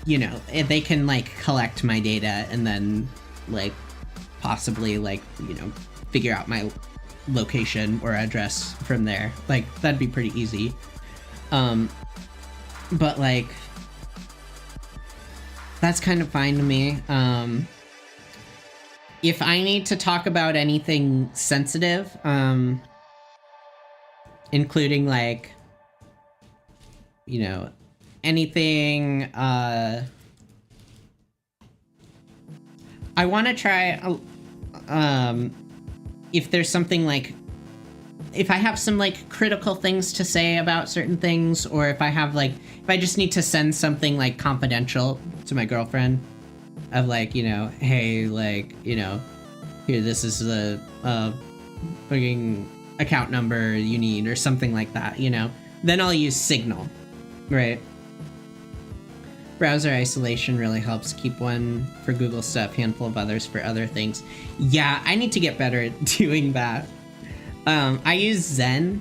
Speaker 1: you know, they can like collect my data and then like possibly, like, you know, figure out my location or address from there. Like, that'd be pretty easy. But, like, that's kind of fine to me. If I need to talk about anything sensitive, including, like, you know, anything, I want to try, if there's something like, if I have some like critical things to say about certain things, or if I have like, if I just need to send something like confidential to my girlfriend of like, you know, hey, like, you know, here, this is the fucking account number you need or something like that, you know, then I'll use Signal, right? Browser isolation really helps. Keep one for Google stuff, handful of others for other things. Yeah, I need to get better at doing that. I use Zen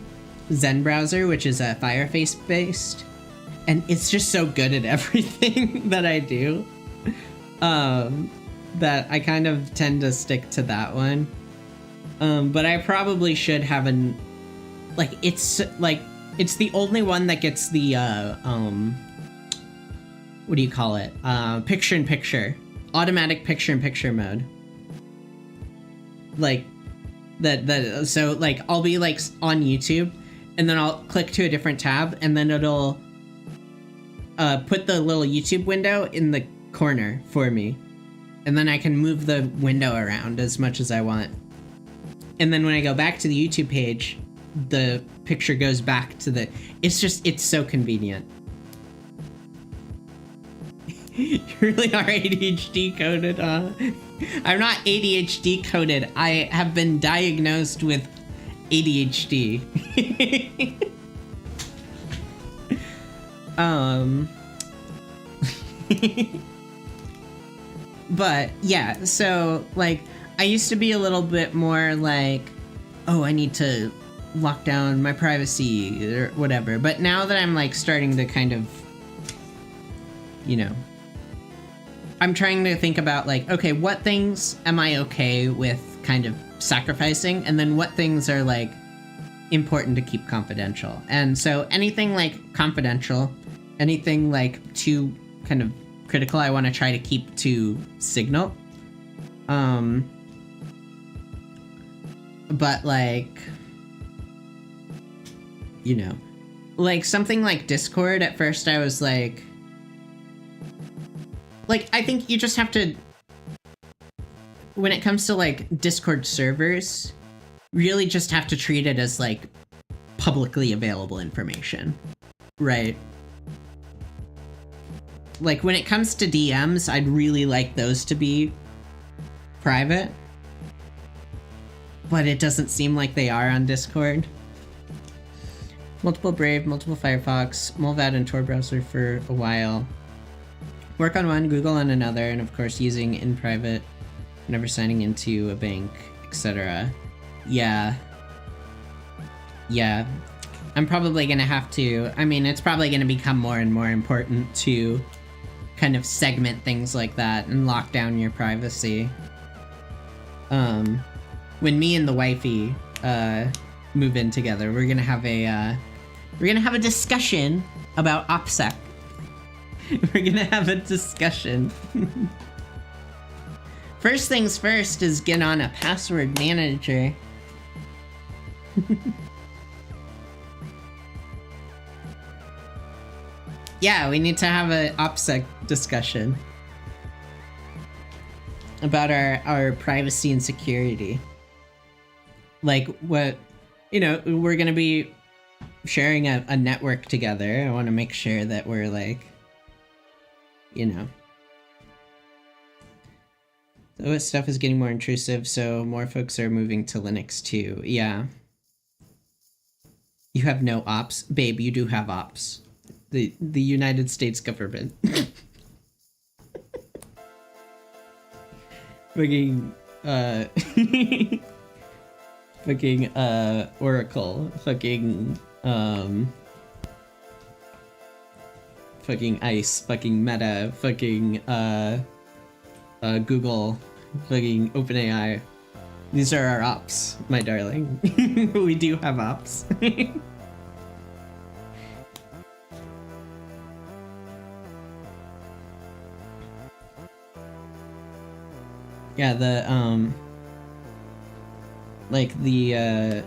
Speaker 1: browser, which is a Firefox based, And it's just so good at everything that I do, that I kind of tend to stick to that one. But I probably should have it's the only one that gets the, what do you call it? Picture-in-picture. Automatic picture-in-picture mode. Like, so, like, I'll be, like, on YouTube, and then I'll click to a different tab, and then it'll, put the little YouTube window in the corner for me. And then I can move the window around as much as I want. And then when I go back to the YouTube page, the picture goes back to the... It's so convenient. You really are ADHD coded, huh? I'm not ADHD coded. I have been diagnosed with ADHD. But yeah, so like I used to be a little bit more like, oh, I need to lock down my privacy or whatever. But now that I'm like starting to kind of, you know, I'm trying to think about like, okay, what things am I okay with kind of sacrificing, and then what things are like important to keep confidential. And so anything like confidential, anything like too kind of critical, I want to try to keep to Signal. But like, you know, like something like Discord, at first I was like, I think you just have to, when it comes to like Discord servers, really just have to treat it as like publicly available information, right? Like when it comes to DMs, I'd really like those to be private, but it doesn't seem like they are on Discord. Multiple Brave, multiple Firefox, Mulvad and Tor browser for a while. Work on one, Google on another, and of course using in private, never signing into a bank, etc. Yeah. Yeah. I'm probably gonna have to, I mean, it's probably gonna become more and more important to kind of segment things like that and lock down your privacy. When me and the wifey, move in together, we're gonna have a discussion about OPSEC. We're gonna have a discussion. First things first is get on a password manager. Yeah, we need to have an OPSEC discussion about our privacy and security. Like what, you know, we're gonna be sharing a network together. I want to make sure that we're like, you know. So stuff is getting more intrusive, so more folks are moving to Linux too. Yeah. You have no ops? Babe, you do have ops. The United States government. Fucking, fucking, Oracle. Fucking, fucking ICE. Fucking Meta. Fucking, Google. Fucking OpenAI. These are our ops, my darling. We do have ops. Yeah, the, like the,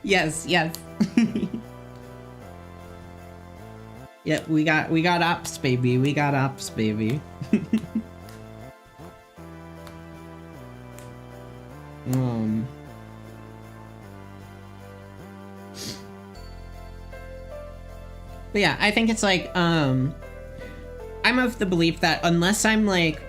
Speaker 1: yes, yes. Yeah, we got ops, baby. We got ops, baby. But yeah, I think it's like, I'm of the belief that unless I'm like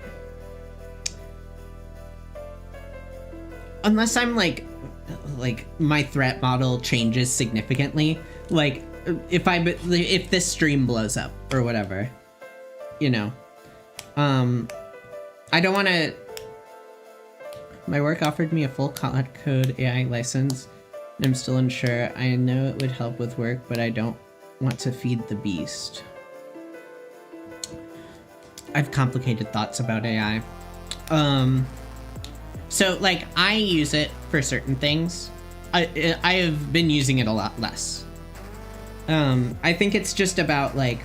Speaker 1: my threat model changes significantly, like if this stream blows up or whatever, you know, I don't want to. My work offered me a full code AI license I'm still unsure. I know it would help with work, but I don't want to feed the beast. I have complicated thoughts about AI. So like I use it for certain things. I have been using it a lot less. I think it's just about like,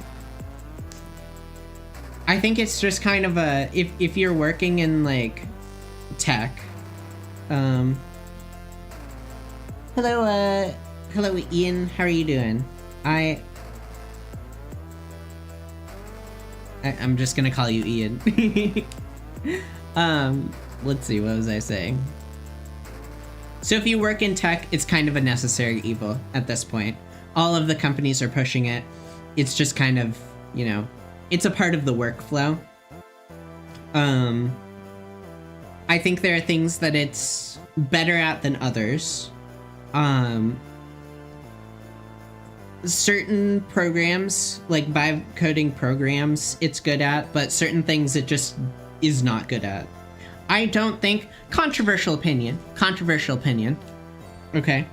Speaker 1: I think it's just kind of a, if you're working in like tech, hello Ian, how are you doing? I'm just gonna call you Ian. Let's see, what was I saying? So if you work in tech, it's kind of a necessary evil at this point. All of the companies are pushing it. It's just kind of, you know, it's a part of the workflow. I think there are things that it's better at than others. Certain programs, like vibe coding programs, it's good at, but certain things it just is not good at. I don't think, controversial opinion, okay?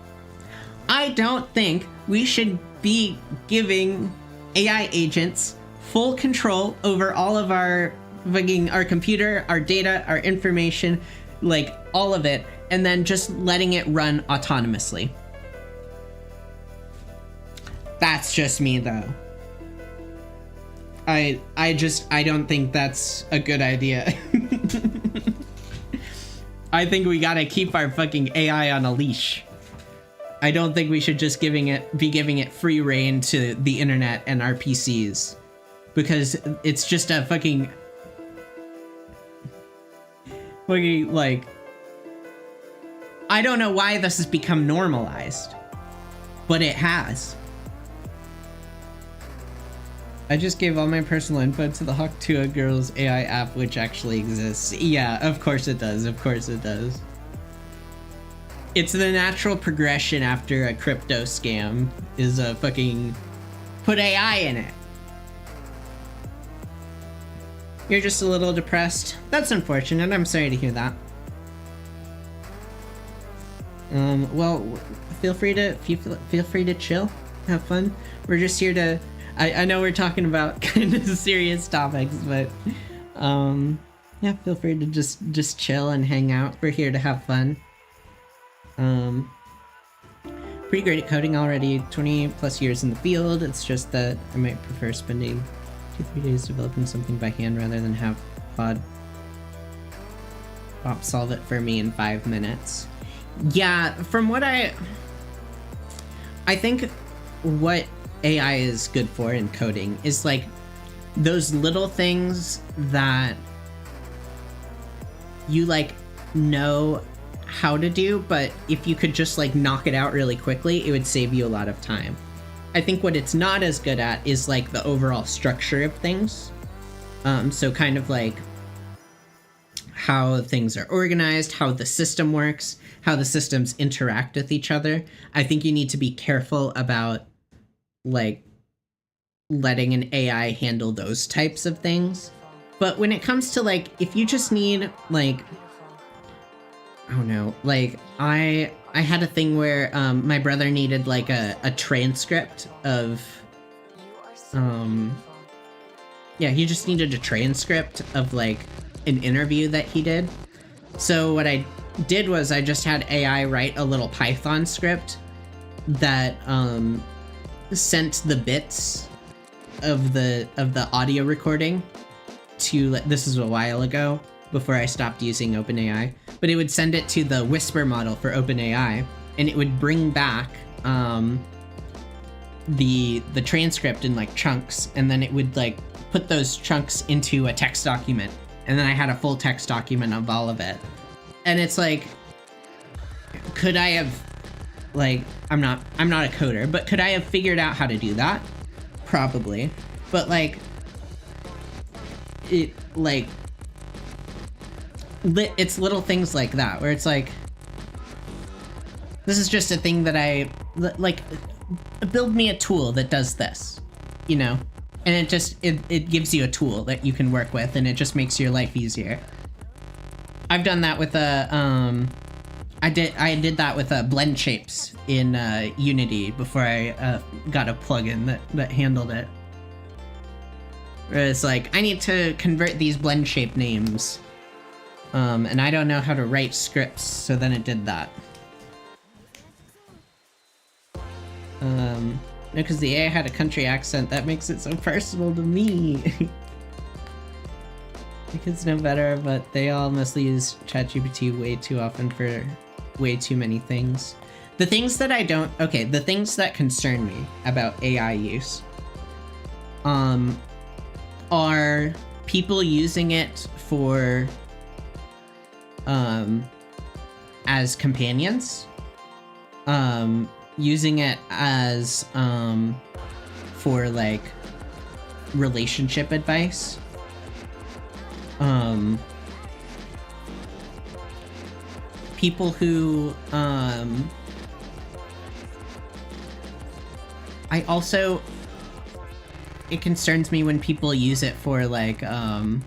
Speaker 1: I don't think we should be giving AI agents full control over all of our computer, our data, our information, like all of it, and then just letting it run autonomously. That's just me though. I don't think that's a good idea. I think we gotta keep our fucking AI on a leash. I don't think we should just be giving it free reign to the internet and our PCs. Because it's just a fucking like, I don't know why this has become normalized, but it has. I just gave all my personal info to the Hawk2A Girls AI app, which actually exists. Yeah, of course it does. Of course it does. It's the natural progression after a crypto scam is a fucking put AI in it. You're just a little depressed. That's unfortunate. I'm sorry to hear that. Well, feel free to chill, have fun. We're just here to. I know we're talking about kind of serious topics, but yeah, feel free to just chill and hang out. We're here to have fun. Pretty great at coding already. 20 plus years in the field. It's just that I might prefer spending 2-3 days developing something by hand rather than have Bot solve it for me in 5 minutes. Yeah, from what I think what AI is good for in coding is like those little things that you like know how to do, but if you could just like knock it out really quickly, it would save you a lot of time. I think what it's not as good at is like the overall structure of things. So kind of like how things are organized, how the system works, how the systems interact with each other. I think you need to be careful about like letting an AI handle those types of things. But when it comes to like, if you just need like, I don't know, like I had a thing where my brother needed like a transcript of, yeah, he just needed a transcript of like an interview that he did. So what I did was I just had AI write a little Python script that sent the bits of the audio recording to, this is a while ago before I stopped using OpenAI, but it would send it to the Whisper model for OpenAI, and it would bring back the transcript in like chunks, and then it would like put those chunks into a text document, and then I had a full text document of all of it. And it's like, could I have, like, I'm not a coder, but could I have figured out how to do that? Probably. But like, it like, it's little things like that where it's like, this is just a thing that I like, build me a tool that does this, you know? And it just, it gives you a tool that you can work with, and it just makes your life easier. I've done that with a I did that with blend shapes in Unity before I got a plugin that handled it. Where it's like, I need to convert these blend shape names. And I don't know how to write scripts, so then it did that. No, because the AI had a country accent, that makes it so personal to me. The kids know better, but they all mostly use ChatGPT way too often for way too many things. The things that I don't... Okay, the things that concern me about AI use are people using it for as companions, using it as for like relationship advice, people who it concerns me when people use it for like don't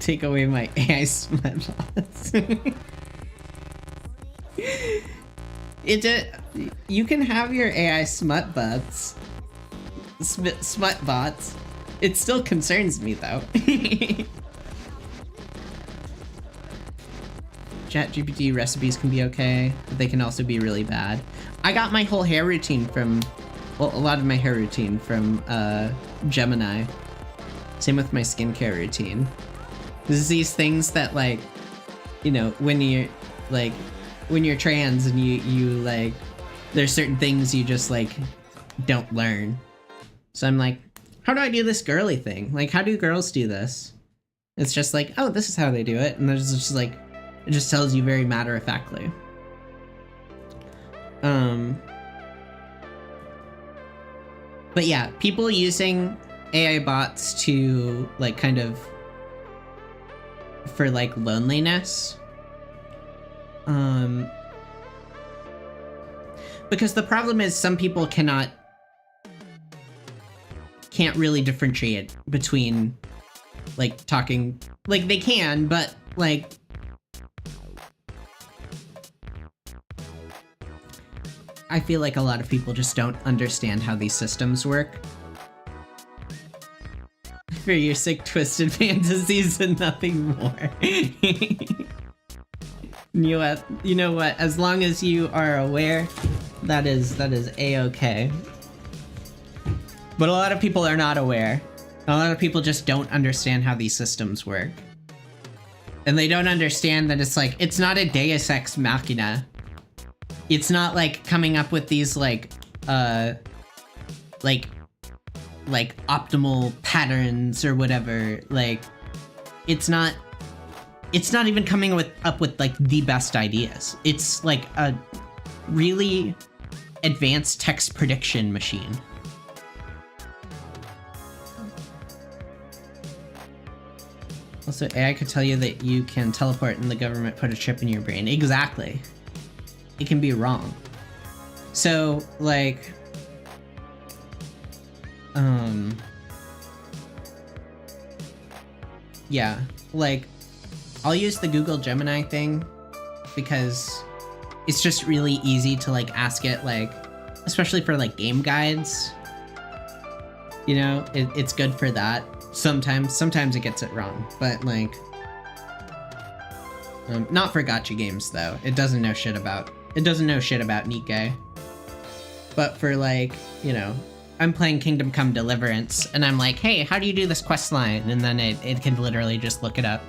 Speaker 1: take away my AI smut bots. You can have your AI smut bots. Smut bots. It still concerns me though. ChatGPT recipes can be okay, but they can also be really bad. I got my whole hair routine from, well, a lot of my hair routine from Gemini. Same with my skincare routine. There's these things that, like, you know, when you're trans and you like, there's certain things you just like don't learn. So I'm like, how do I do this girly thing? Like, how do girls do this? It's just like, oh, this is how they do it, and there's just like, it just tells you very matter-of-factly. But yeah, people using AI bots to like kind of for like loneliness. Because the problem is some people can't really differentiate between like talking, like they can, but like I feel like a lot of people just don't understand how these systems work. For your sick, twisted fantasies and nothing more. You know what? As long as you are aware, that is a-okay. But a lot of people are not aware. A lot of people just don't understand how these systems work. And they don't understand that it's like, it's not a deus ex machina. It's not like coming up with these like optimal patterns or whatever. Like, it's not even coming up with like the best ideas. It's like a really advanced text prediction machine. Also, AI could tell you that you can teleport and the government put a chip in your brain. Exactly. It can be wrong. So, like, yeah, like, I'll use the Google Gemini thing because it's just really easy to like ask it, like, especially for like game guides. You know, it's good for that. Sometimes it gets it wrong, but like, not for gacha games though. It doesn't know shit about Nikkei. But for like, you know, I'm playing Kingdom Come Deliverance and I'm like, hey, how do you do this quest line? And then it can literally just look it up.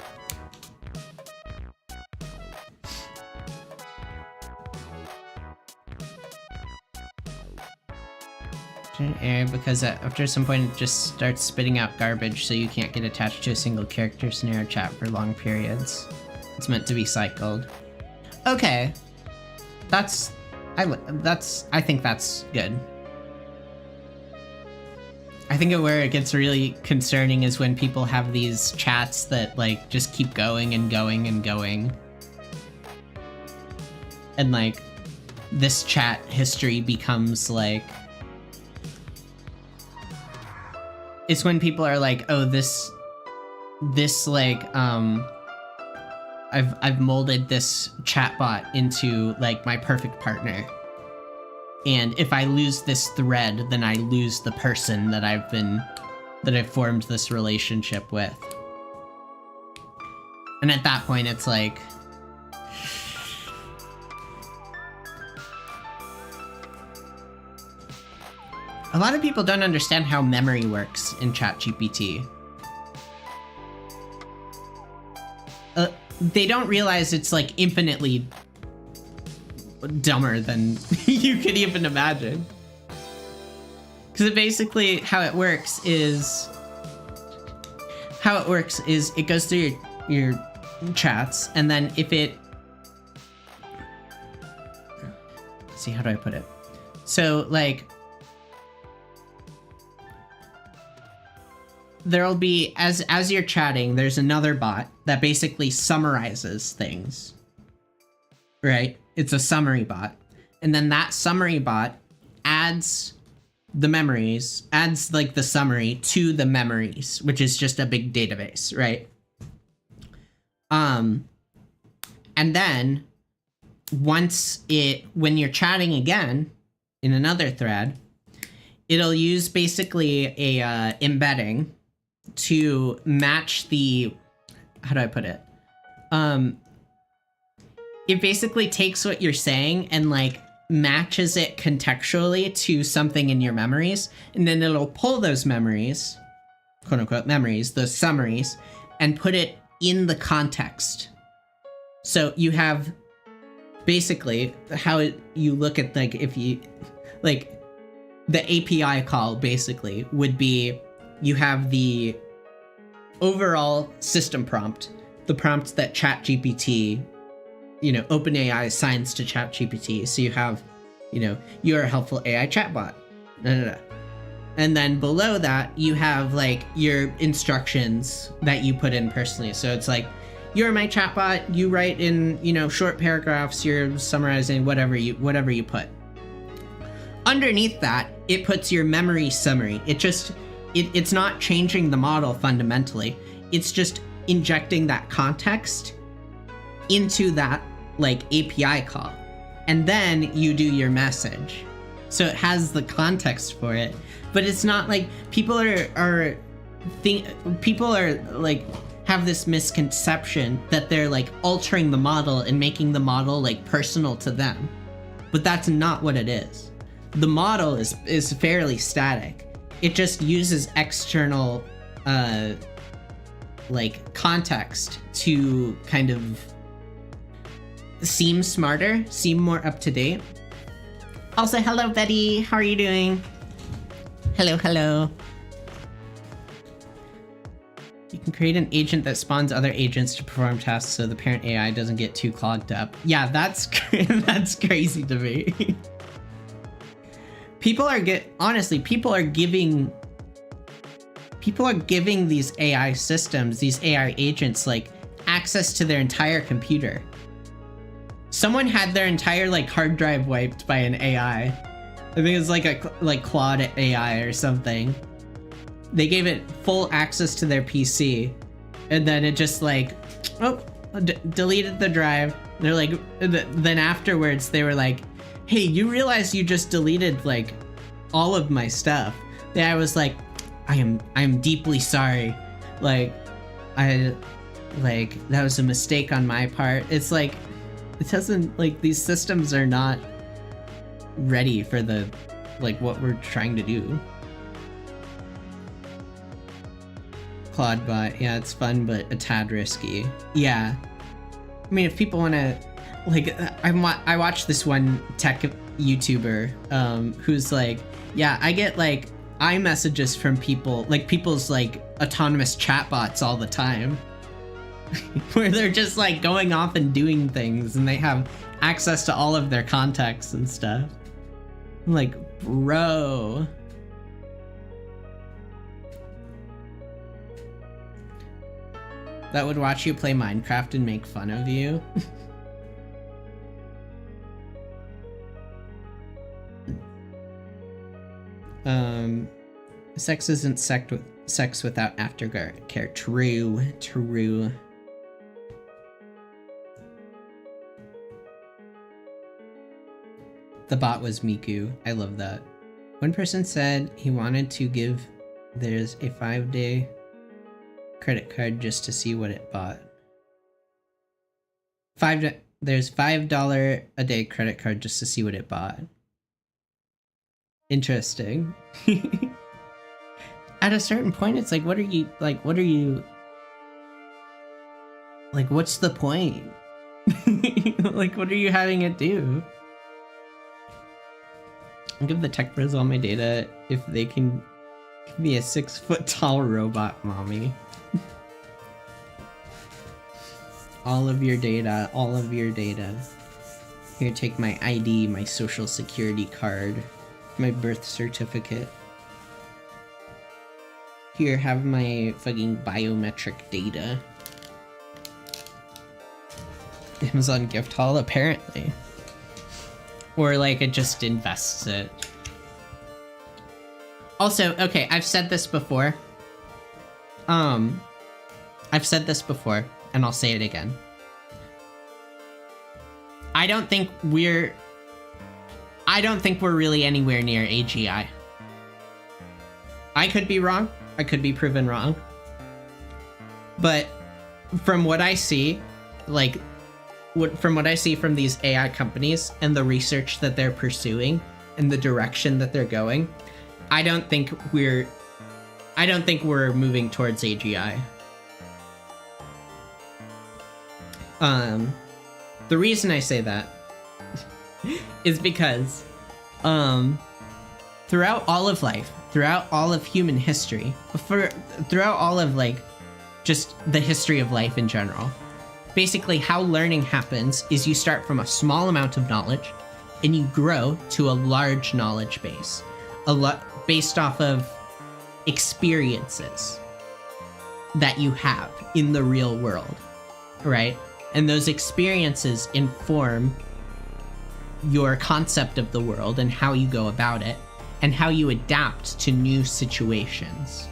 Speaker 1: Because after some point it just starts spitting out garbage, so you can't get attached to a single character scenario chat for long periods. It's meant to be cycled. Okay. I think that's good. I think where it gets really concerning is when people have these chats that like just keep going and going and going. And like this chat history becomes like, it's when people are like, oh, this like I've molded this chatbot into like my perfect partner. And if I lose this thread, then I lose the person that I've formed this relationship with. And at that point, it's like, a lot of people don't understand how memory works in ChatGPT. They don't realize it's like infinitely dumber than you could even imagine. Because basically how it works is it goes through your chats, and then if it, let's see, how do I put it? So like, there'll be, as you're chatting, there's another bot that basically summarizes things, right? It's a summary bot. And then that summary bot adds the memories, adds like the summary to the memories, which is just a big database, right? And then when you're chatting again in another thread, it'll use basically a embedding to match the, how do I put it? It basically takes what you're saying and like matches it contextually to something in your memories, and then it'll pull those memories, quote unquote memories, those summaries, and put it in the context. So you have basically how you look at, like, if you, like, the API call basically would be, you have the overall system prompt, the prompt that ChatGPT, OpenAI assigns to ChatGPT. So you have, you're a helpful AI chatbot. And then below that, you have like your instructions that you put in personally. So it's like, you're my chatbot, you write in, short paragraphs, you're summarizing whatever you put. Underneath that, it puts your memory summary. It's not changing the model fundamentally. It's just injecting that context into that like API call. And then you do your message. So it has the context for it, but it's not like people are like have this misconception that they're like altering the model and making the model like personal to them. But that's not what it is. The model is fairly static. It just uses external like context to kind of seem smarter, seem more up to date. Also, hello Betty, how are you doing? Hello. You can create an agent that spawns other agents to perform tasks so the parent AI doesn't get too clogged up. Yeah, that's crazy to me. People are giving these AI systems, these AI agents, like access to their entire computer. Someone had their entire like hard drive wiped by an AI. I think it's like Claude AI or something. They gave it full access to their PC, and then it just like, deleted the drive. They're like, then afterwards they were like, hey, you realize you just deleted like all of my stuff. The AI was like, I am deeply sorry. Like, that was a mistake on my part. It's like, it doesn't, like, these systems are not ready for the, like, what we're trying to do. Claudebot, yeah, it's fun, but a tad risky. Yeah. I mean, if people want to, like, I watched this one tech YouTuber, who's like, yeah, I get, like, iMessages from people, like, people's, like, autonomous chatbots all the time. Where they're just like going off and doing things and they have access to all of their contacts and stuff. I'm like, bro. That would watch you play Minecraft and make fun of you. Sex isn't sex without aftercare. True. The bot was Miku. I love that. One person said he wanted to give there's a 5-day credit card just to see what it bought. There's $5 a day credit card just to see what it bought. Interesting. At a certain point, it's like, what's the point? Like, what are you having it do? I'll give the tech bros all my data if they can give me a 6-foot-tall robot mommy. All of your data, all of your data. Here, take my ID, my social security card, my birth certificate. Here, have my fucking biometric data. Amazon gift haul, apparently. Or like it just invests it. Also, okay, I've said this before. I've said this before, and I'll say it again. I don't think we're really anywhere near AGI. I could be wrong. I could be proven wrong. But from what I see, from what I see from these AI companies and the research that they're pursuing and the direction that they're going, I don't think we're moving towards AGI. The reason I say that is because throughout all of life, throughout all of human history, throughout all of just the history of life in general, basically how learning happens is you start from a small amount of knowledge and you grow to a large knowledge base, based off of experiences that you have in the real world, right? And those experiences inform your concept of the world and how you go about it and how you adapt to new situations.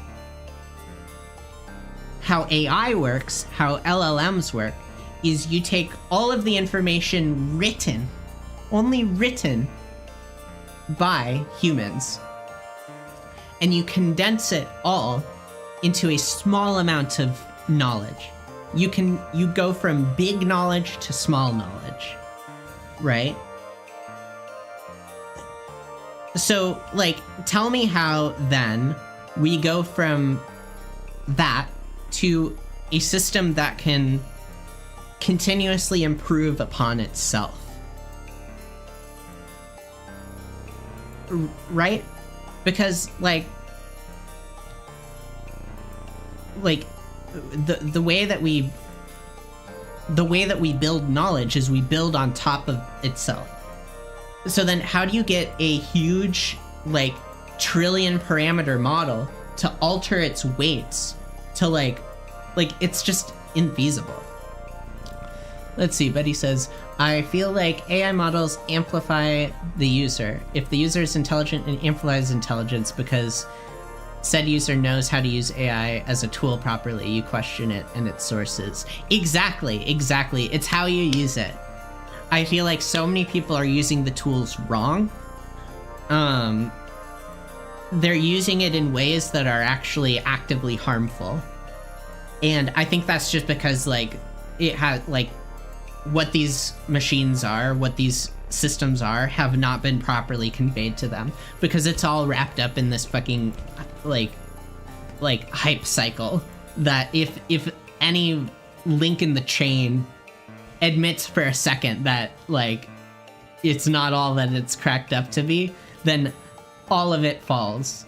Speaker 1: How AI works, how LLMs work, is you take all of the information written, only written by humans, and you condense it all into a small amount of knowledge. You go from big knowledge to small knowledge, right? So, tell me how then we go from that to a system that can continuously improve upon itself. Right? Because the way that we build knowledge is we build on top of itself. So then how do you get a huge trillion parameter model to alter its weights to it's just infeasible. Let's see, Betty says, I feel like AI models amplify the user. If the user is intelligent, it amplifies intelligence because said user knows how to use AI as a tool properly. You question it and its sources. Exactly. It's how you use it. I feel like so many people are using the tools wrong. They're using it in ways that are actually actively harmful. And I think that's just because it has what these machines are, what these systems are, have not been properly conveyed to them because it's all wrapped up in this fucking hype cycle that if any link in the chain admits for a second that it's not all that it's cracked up to be, then all of it falls.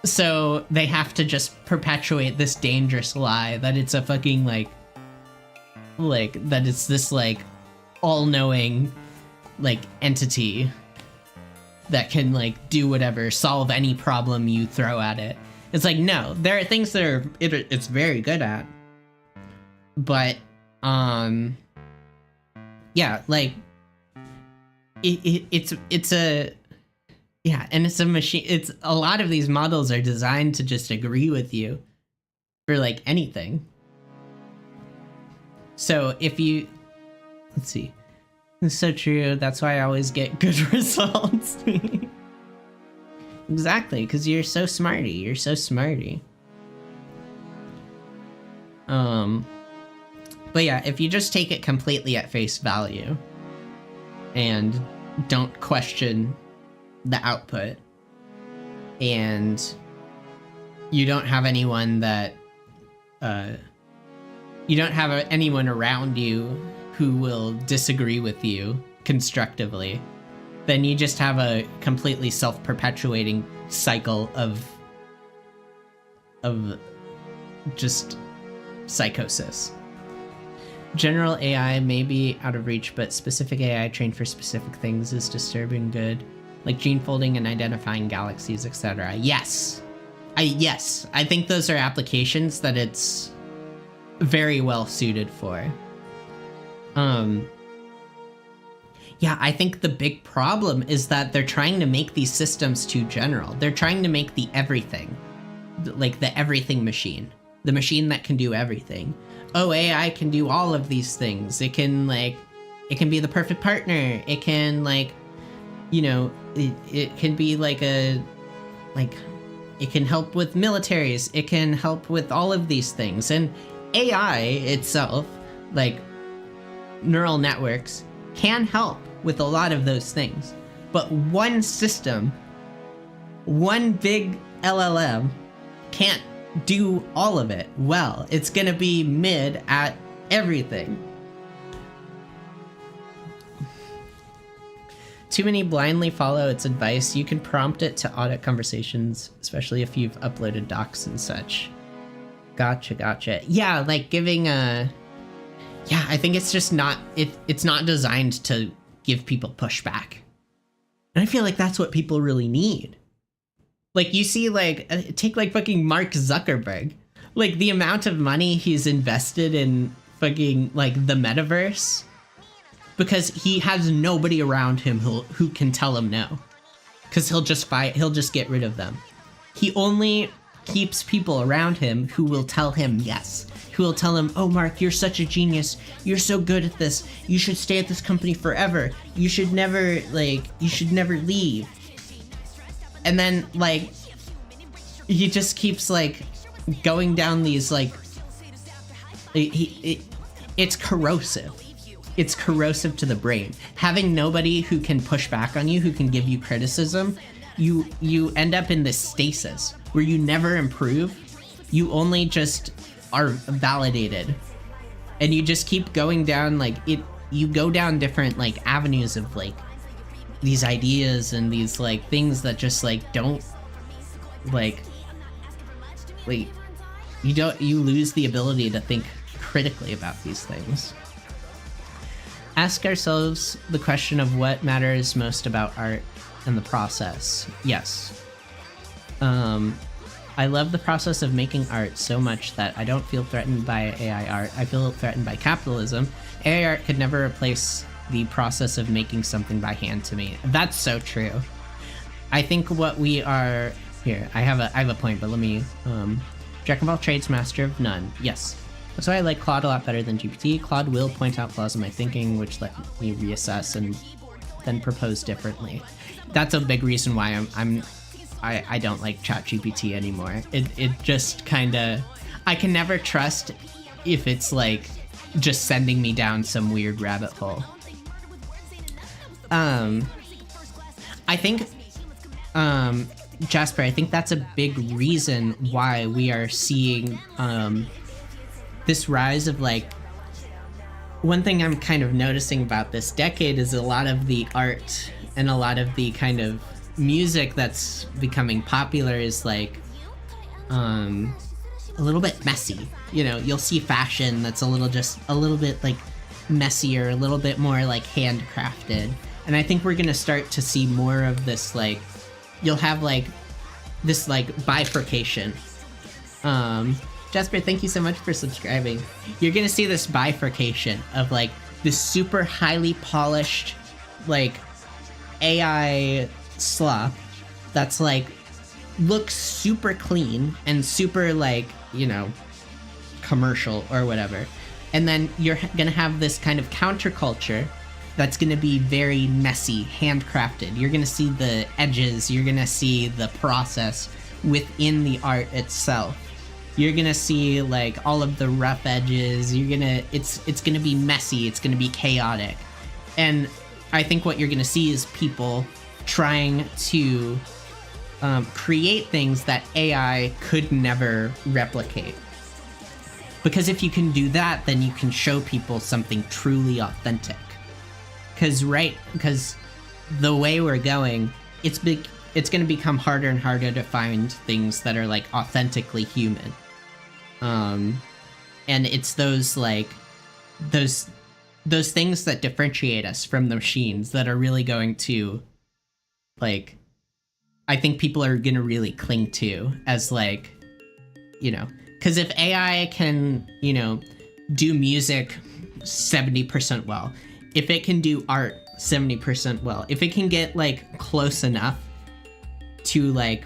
Speaker 1: So they have to just perpetuate this dangerous lie that it's a fucking that it's this all-knowing entity that can do whatever, solve any problem you throw at it. It's no, there are things that it's very good at, but yeah, it's a machine. It's a lot of these models are designed to just agree with you for anything. So if you, let's see, It's so true. That's why I always get good results. Exactly, because you're so smarty. You're so smarty. But yeah, if you just take it completely at face value and don't question the output, and you don't have anyone that you don't have anyone around you who will disagree with you constructively, then you just have a completely self-perpetuating cycle of just psychosis. General AI may be out of reach, but specific AI trained for specific things is disturbing good, like gene folding and identifying galaxies, etc. Yes, I think those are applications that it's very well suited for. Yeah, I think the big problem is that they're trying to make these systems too general. They're trying to make the everything, like the everything machine, the machine that can do everything. Oh, AI can do all of these things. It can be the perfect partner. It can it can be it can help with militaries. It can help with all of these things. And AI itself, like neural networks, can help with a lot of those things. But one system, one big LLM, can't do all of it well. It's gonna be mid at everything. Too many blindly follow its advice. You can prompt it to audit conversations, especially if you've uploaded docs and such. Gotcha. Yeah, like giving a... Yeah, I think it's just not... It's not designed to give people pushback. And I feel like that's what people really need. Like, you see, like, take, like, fucking Mark Zuckerberg. Like, the amount of money he's invested in fucking, like, the metaverse. Because he has nobody around him who can tell him no. Because he'll just get rid of them. He only keeps people around him who will tell him yes. Who will tell him, oh, Mark, you're such a genius. You're so good at this. You should stay at this company forever. You should never leave. And then, like, he just keeps, like, going down these, like, it's corrosive. It's corrosive to the brain. Having nobody who can push back on you, who can give you criticism, you end up in this stasis where you never improve. You only just are validated. And you just keep going down, like, you go down different, like, avenues of, like, these ideas and these, like, things that just, like, don't, like, you lose the ability to think critically about these things. Ask ourselves the question of what matters most about art and the process. Yes. I love the process of making art so much that I don't feel threatened by AI art. I feel threatened by capitalism. AI art could never replace the process of making something by hand to me. That's so true. I think what we are here, I have a point, but let me jack of all trades, master of none. Yes. That's why I like Claude a lot better than GPT. Claude will point out flaws in my thinking, which let me reassess and then propose differently. That's a big reason why I don't like ChatGPT anymore. It just kind of, I can never trust if it's like just sending me down some weird rabbit hole. I think, Jasper, I think that's a big reason why we are seeing this rise of, like, one thing I'm kind of noticing about this decade is a lot of the art and a lot of the kind of music that's becoming popular is, like, a little bit messy. You know, you'll see fashion that's a little bit, like, messier, a little bit more, like, handcrafted. And I think we're gonna start to see more of this, like, you'll have, like, this, like, bifurcation. Jasper, thank you so much for subscribing. You're gonna see this bifurcation of, like, this super highly polished, like, AI slop that's, like, looks super clean and super, like, you know, commercial or whatever. And then you're gonna have this kind of counterculture that's going to be very messy, handcrafted. You're going to see the edges, you're going to see the process within the art itself. You're going to see like all of the rough edges. It's going to be messy, it's going to be chaotic. And I think what you're going to see is people trying to create things that AI could never replicate. Because if you can do that, then you can show people something truly authentic. Because the way we're going, it's going to become harder and harder to find things that are like authentically human. And it's those like those things that differentiate us from the machines that are really going to, like, I think people are going to really cling to as, like, you know, because if AI can, you know, do music 70% well, if it can do art 70% well, if it can get like close enough to like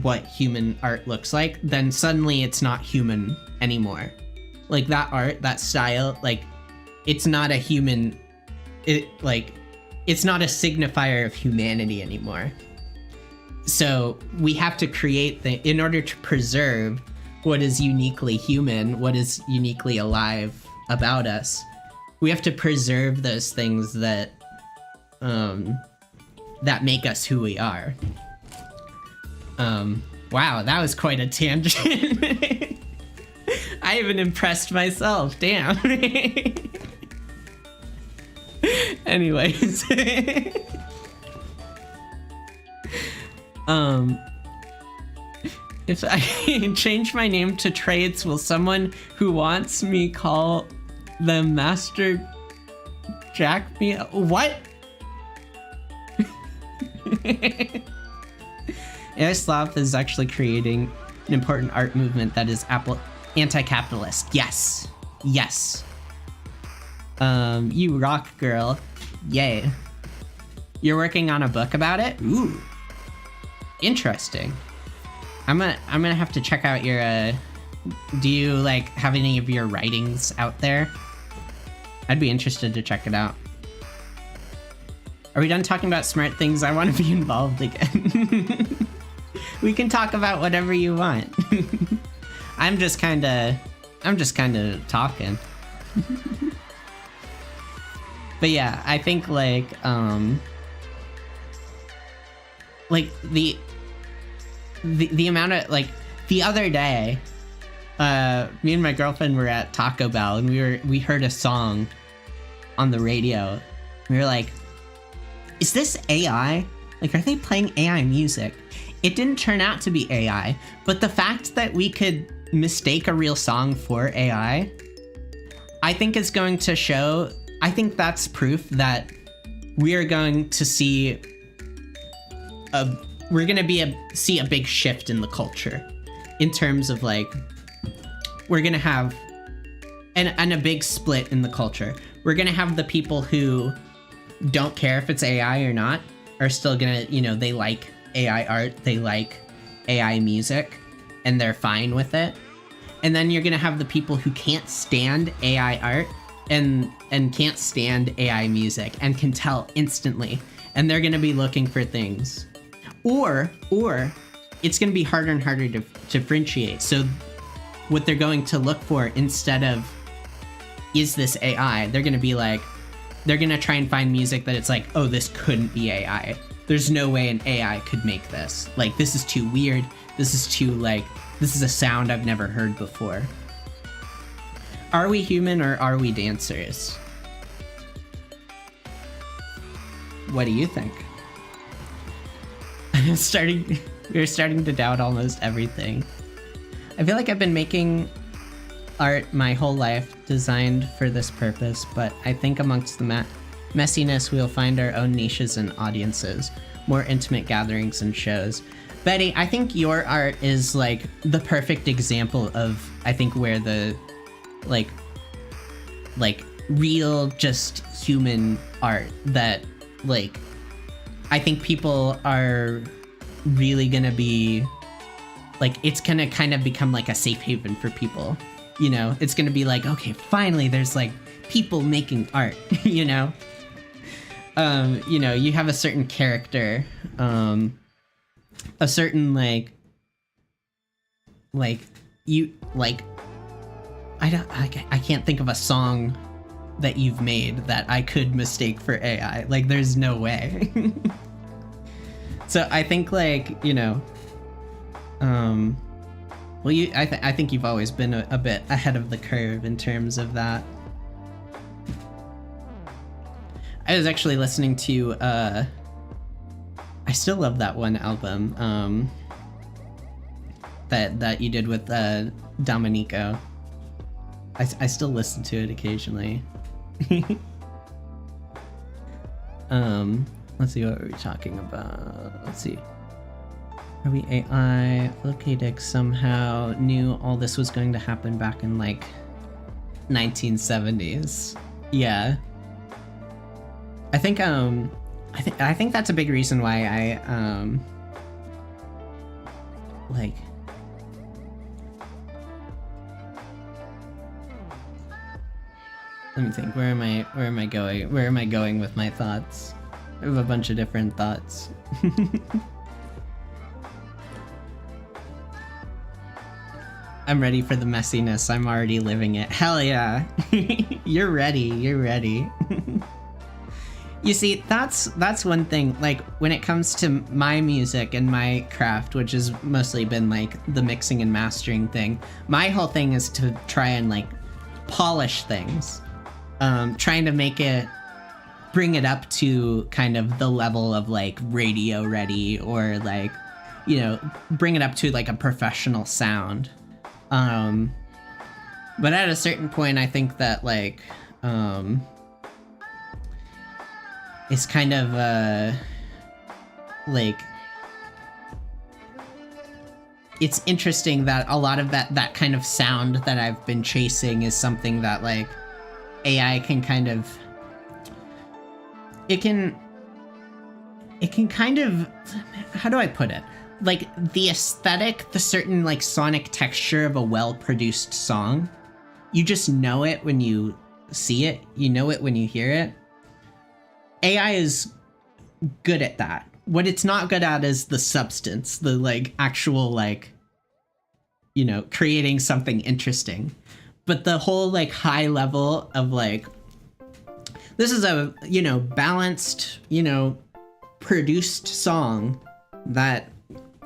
Speaker 1: what human art looks like, then suddenly it's not human anymore. Like that art, that style, like it's not a human, it's not a signifier of humanity anymore. So we have to create in order to preserve what is uniquely human, what is uniquely alive about us, we have to preserve those things that that make us who we are. Wow, that was quite a tangent. I even impressed myself, damn. Anyways. If I change my name to Trades, will someone who wants me call them Master Jack me? What? Slav is actually creating an important art movement that is anti-capitalist. Yes. Yes. You rock, girl. Yay. You're working on a book about it? Ooh. Interesting. I'm gonna have to check out your, do you, like, have any of your writings out there? I'd be interested to check it out. Are we done talking about smart things? I want to be involved again. We can talk about whatever you want. I'm just kind of talking. But yeah, I think like the amount of, like, the other day, me and my girlfriend were at Taco Bell and we heard a song on the radio. We were like, is this AI? Like, are they playing AI music? It didn't turn out to be AI, but the fact that we could mistake a real song for AI, I think is going to show, I think that's proof that we are going to see see a big shift in the culture in terms of, like, we're gonna have and a big split in the culture. We're gonna have the people who don't care if it's AI or not are still gonna, you know, they like AI art, they like AI music, and they're fine with it. And then you're gonna have the people who can't stand AI art and can't stand AI music and can tell instantly, and they're gonna be looking for things. Or it's going to be harder and harder to differentiate. So what they're going to look for instead of, is this AI? They're going to be like, they're going to try and find music that it's like, oh, this couldn't be AI. There's no way an AI could make this. Like, this is too weird. This is too, like, this is a sound I've never heard before. Are we human or are we dancers? What do you think? We're starting to doubt almost everything. I feel like I've been making art my whole life designed for this purpose, but I think amongst the messiness we'll find our own niches and audiences, more intimate gatherings and shows. Betty, I think your art is like the perfect example of, I think, where the like real, just human art that, like, I think people are really gonna be, like, it's gonna kind of become like a safe haven for people, you know? It's gonna be like, okay, finally there's like people making art, you know? you know, you have a certain character, a certain like you like I can't think of a song that you've made that I could mistake for AI. Like, there's no way. So I think, like, you know, well, I think you've always been a bit ahead of the curve in terms of that. I was actually listening to, I still love that one album, that you did with, Dominico. I still listen to it occasionally. Let's see, what are we talking about? Let's see. Are we AI? Locadex somehow knew all this was going to happen back in, like, 1970s. Yeah. I think that's a big reason why I, like, let me think. Where am I going? Where am I going with my thoughts? I have a bunch of different thoughts. I'm ready for the messiness. I'm already living it. Hell yeah. You're ready. You're ready. You see, that's one thing, like, when it comes to my music and my craft, which has mostly been, like, the mixing and mastering thing, my whole thing is to try and, like, polish things. Trying to make it, bring it up to kind of the level of, like, radio ready, or, like, you know, bring it up to, like, a professional sound. But at a certain point, I think that, like, it's kind of, like, it's interesting that a lot of that kind of sound that I've been chasing is something that, like, AI can kind of, it can kind of, how do I put it? Like, the aesthetic, the certain, like, sonic texture of a well-produced song, you just know it when you see it, you know it when you hear it. AI is good at that. What it's not good at is the substance, the, like, actual, like, you know, creating something interesting. But the whole, like, high level of, like, this is a, you know, balanced, you know, produced song that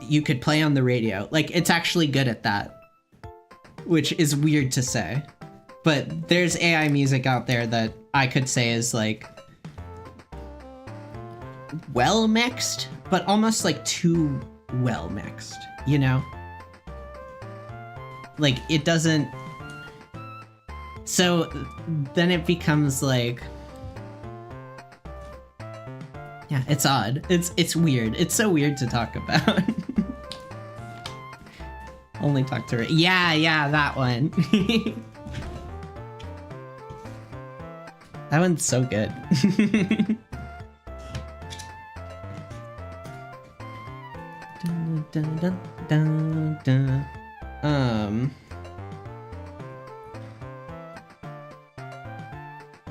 Speaker 1: you could play on the radio. Like, it's actually good at that, which is weird to say. But there's AI music out there that I could say is, like, well mixed, but almost, like, too well mixed, you know? Like, it doesn't... So then it becomes, like... Yeah, it's odd. It's weird. It's so weird to talk about. Only talk to... Yeah, that one. That one's so good. Dun, dun, dun, dun.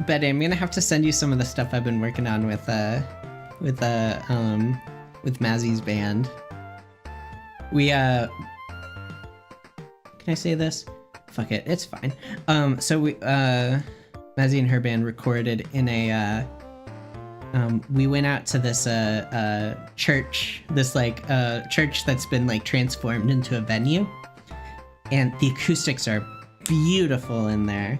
Speaker 1: Betty, I'm gonna have to send you some of the stuff I've been working on with Mazzy's band. We can I say this? Fuck it, it's fine. So we Mazzy and her band recorded in a we went out to this church, this, like, church that's been, like, transformed into a venue, and the acoustics are beautiful in there.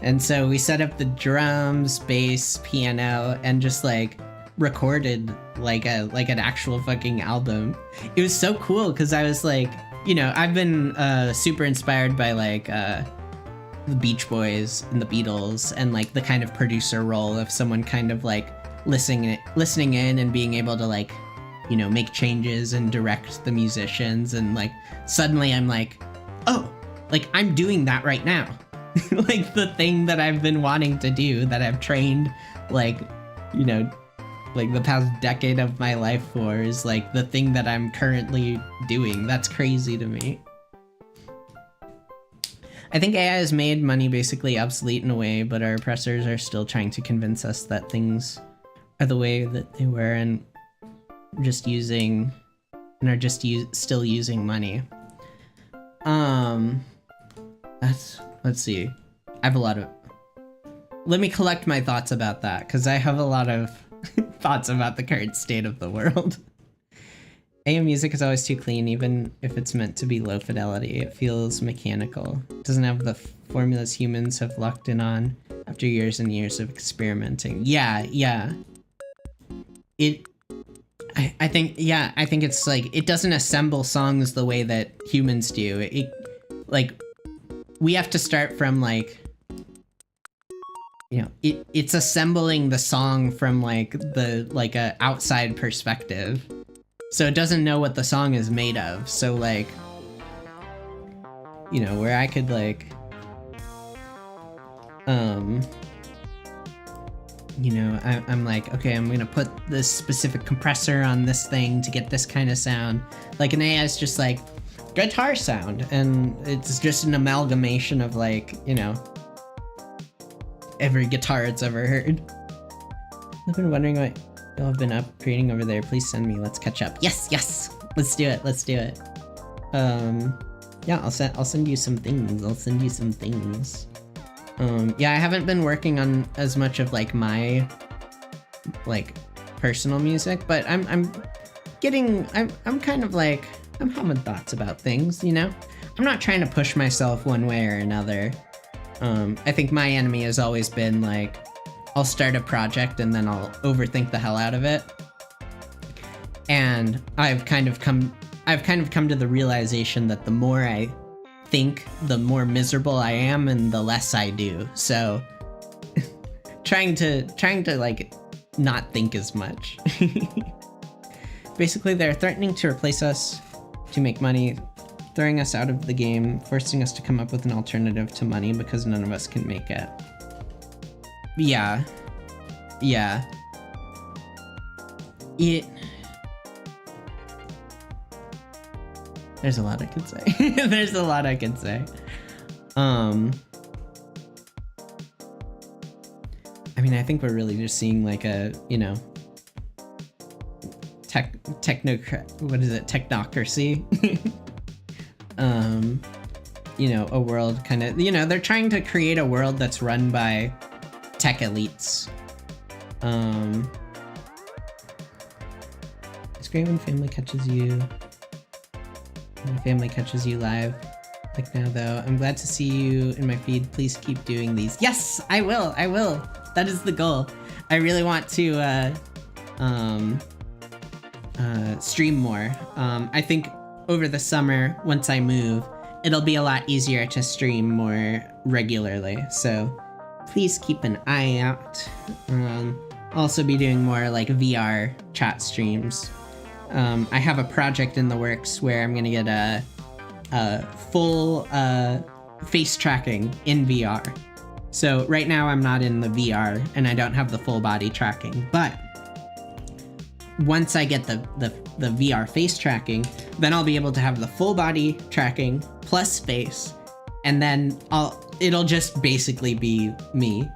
Speaker 1: And so we set up the drums, bass, piano, and just, like, recorded like an actual fucking album. It was so cool because I was like, you know, I've been super inspired by, like, the Beach Boys and the Beatles, and, like, the kind of producer role of someone kind of, like, listening in and being able to, like, you know, make changes and direct the musicians. And, like, suddenly I'm like, oh, like, I'm doing that right now. Like, the thing that I've been wanting to do, that I've trained, like, you know, like, the past decade of my life for, is, like, the thing that I'm currently doing. That's crazy to me. I think AI has made money basically obsolete in a way, but our oppressors are still trying to convince us that things are the way that they were and just using and are just still using money. Let's see. I have a lot of... Let me collect my thoughts about that, because I have a lot of thoughts about the current state of the world. AM music is always too clean, even if it's meant to be low fidelity. It feels mechanical. It doesn't have the formulas humans have locked in on after years and years of experimenting. Yeah. I think it's like, it doesn't assemble songs the way that humans do. Like, we have to start from like, you know, it's assembling the song from like a outside perspective. So it doesn't know what the song is made of. So like, you know, where I could like, you know, I'm like, okay, I'm gonna put this specific compressor on this thing to get this kind of sound. Like an AI is just like guitar sound, and it's just an amalgamation of like, you know, every guitar it's ever heard. I've been wondering what y'all have been up creating over there. Please send me. Let's catch up. Yes. Let's do it. Yeah, I'll send you some things. Yeah, I haven't been working on as much of like my like personal music, but I'm kind of like, I'm having thoughts about things, you know? I'm not trying to push myself one way or another. I think my enemy has always been like, I'll start a project and then I'll overthink the hell out of it. And I've kind of come to the realization that the more I think, the more miserable I am and the less I do. So trying to like not think as much. Basically, they're threatening to replace us to make money, throwing us out of the game, forcing us to come up with an alternative to money because none of us can make it. Yeah. There's a lot I could say. I mean, I think we're really just seeing like a, you know, technocracy. You know, a world kind of, you know, they're trying to create a world that's run by tech elites. It's great when family catches you. My family catches you live. Like now, though. I'm glad to see you in my feed. Please keep doing these. Yes, I will. That is the goal. I really want to stream more. I think over the summer, once I move, it'll be a lot easier to stream more regularly. So please keep an eye out. I'll also be doing more like VR chat streams. I have a project in the works where I'm gonna get a full face tracking in VR. So right now I'm not in the VR and I don't have the full body tracking, but once I get the VR face tracking, then I'll be able to have the full body tracking plus face, and then it'll just basically be me.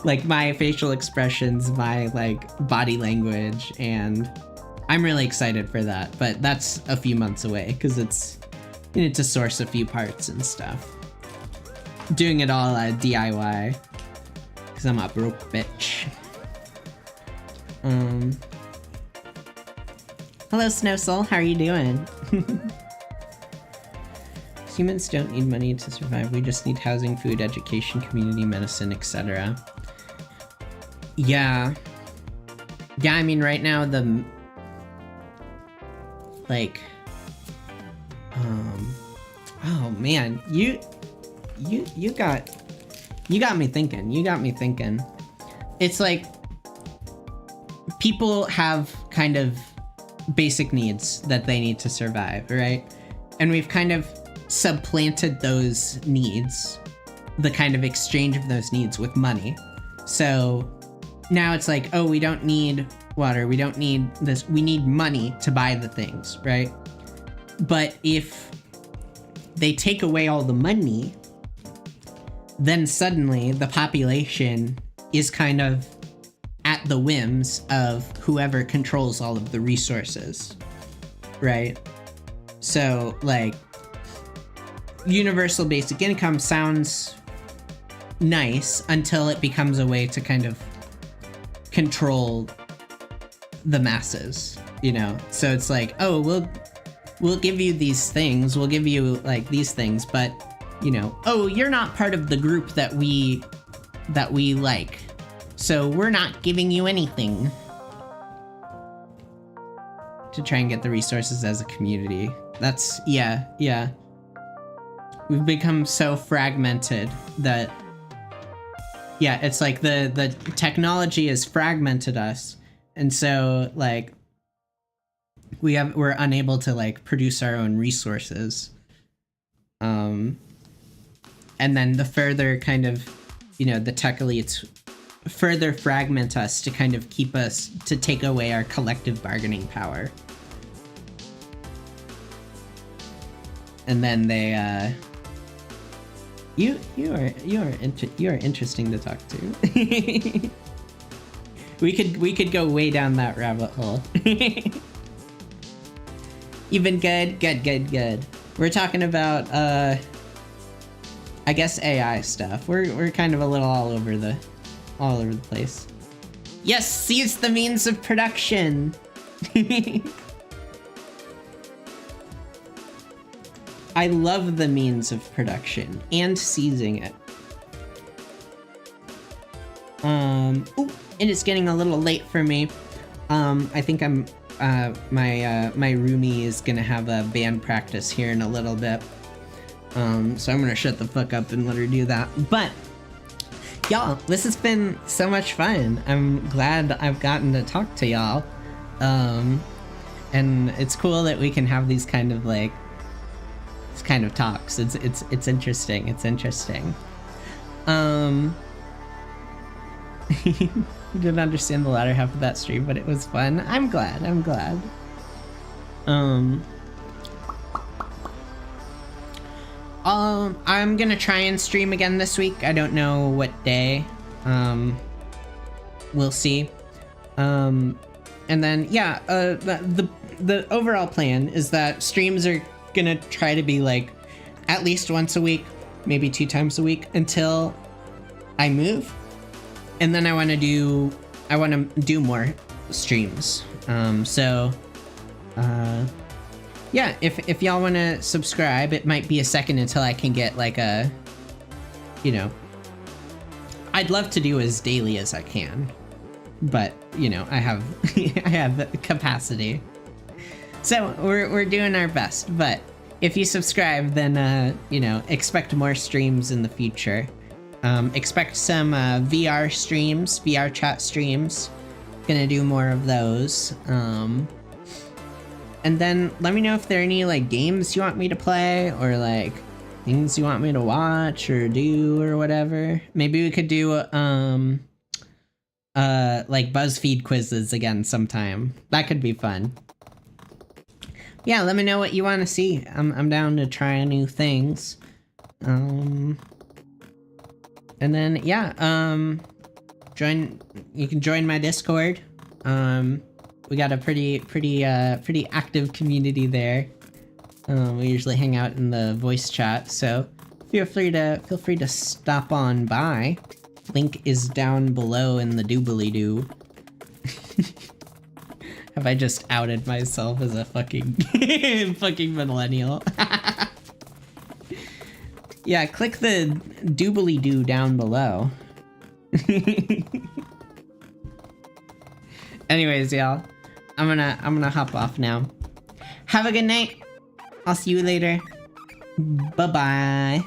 Speaker 1: Like my facial expressions, my like body language, and I'm really excited for that, but that's a few months away because you need to source a few parts and stuff. Doing it all DIY because I'm a broke bitch. Hello Snowsoul, how are you doing? Humans don't need money to survive, we just need housing, food, education, community, medicine, etc. Yeah, I mean right now oh man, you got me thinking. It's like people have kind of basic needs that they need to survive, right? And we've kind of supplanted those needs, the kind of exchange of those needs with money. So now it's like, oh, we don't need water, we don't need this, we need money to buy the things, right? But if they take away all the money, then suddenly the population is kind of the whims of whoever controls all of the resources, right? So, like, universal basic income sounds nice until it becomes a way to kind of control the masses, you know? So it's like, oh, we'll give you these things, we'll give you like these things, but, you know, oh, you're not part of the group that we like, so we're not giving you anything. To try and get the resources as a community. That's, yeah. We've become so fragmented that, yeah, it's like the technology has fragmented us, and so like we're unable to like produce our own resources. And then the further kind of, you know, the tech elites further fragment us to kind of keep us, to take away our collective bargaining power. And then they, you are interesting to talk to. we could go way down that rabbit hole. You've been good. We're talking about, I guess AI stuff. We're kind of a little all over the place. Yes, seize the means of production. I love the means of production and seizing it. Ooh, it is getting a little late for me. I think I'm my roomie is gonna have a band practice here in a little bit. So I'm gonna shut the fuck up and let her do that. But y'all, this has been so much fun. I'm glad I've gotten to talk to y'all. And it's cool that we can have these kind of like talks. It's interesting. It's interesting. Didn't understand the latter half of that stream, but it was fun. I'm glad. I'm gonna try and stream again this week. I don't know what day. We'll see. And then yeah, the overall plan is that streams are gonna try to be like at least once a week, maybe 2 times a week until I move. And then I want to do more streams. Yeah, if y'all want to subscribe, it might be a second until I can get like a, you know, I'd love to do as daily as I can, but you know, I have I have the capacity. So we're doing our best, but if you subscribe, then you know, expect more streams in the future. Expect some VR streams, VR chat streams. Gonna do more of those. And then let me know if there are any like games you want me to play, or like things you want me to watch or do or whatever. Maybe we could do like BuzzFeed quizzes again sometime. That could be fun. Yeah, let me know what you want to see. I'm down to try new things. And then yeah, you can join my Discord. We got a pretty active community there. We usually hang out in the voice chat, so feel free to stop on by. Link is down below in the doobly-doo. Have I just outed myself as a fucking millennial? Yeah, click the doobly-doo down below. Anyways, y'all, I'm gonna hop off now. Have a good night. I'll see you later. Bye-bye.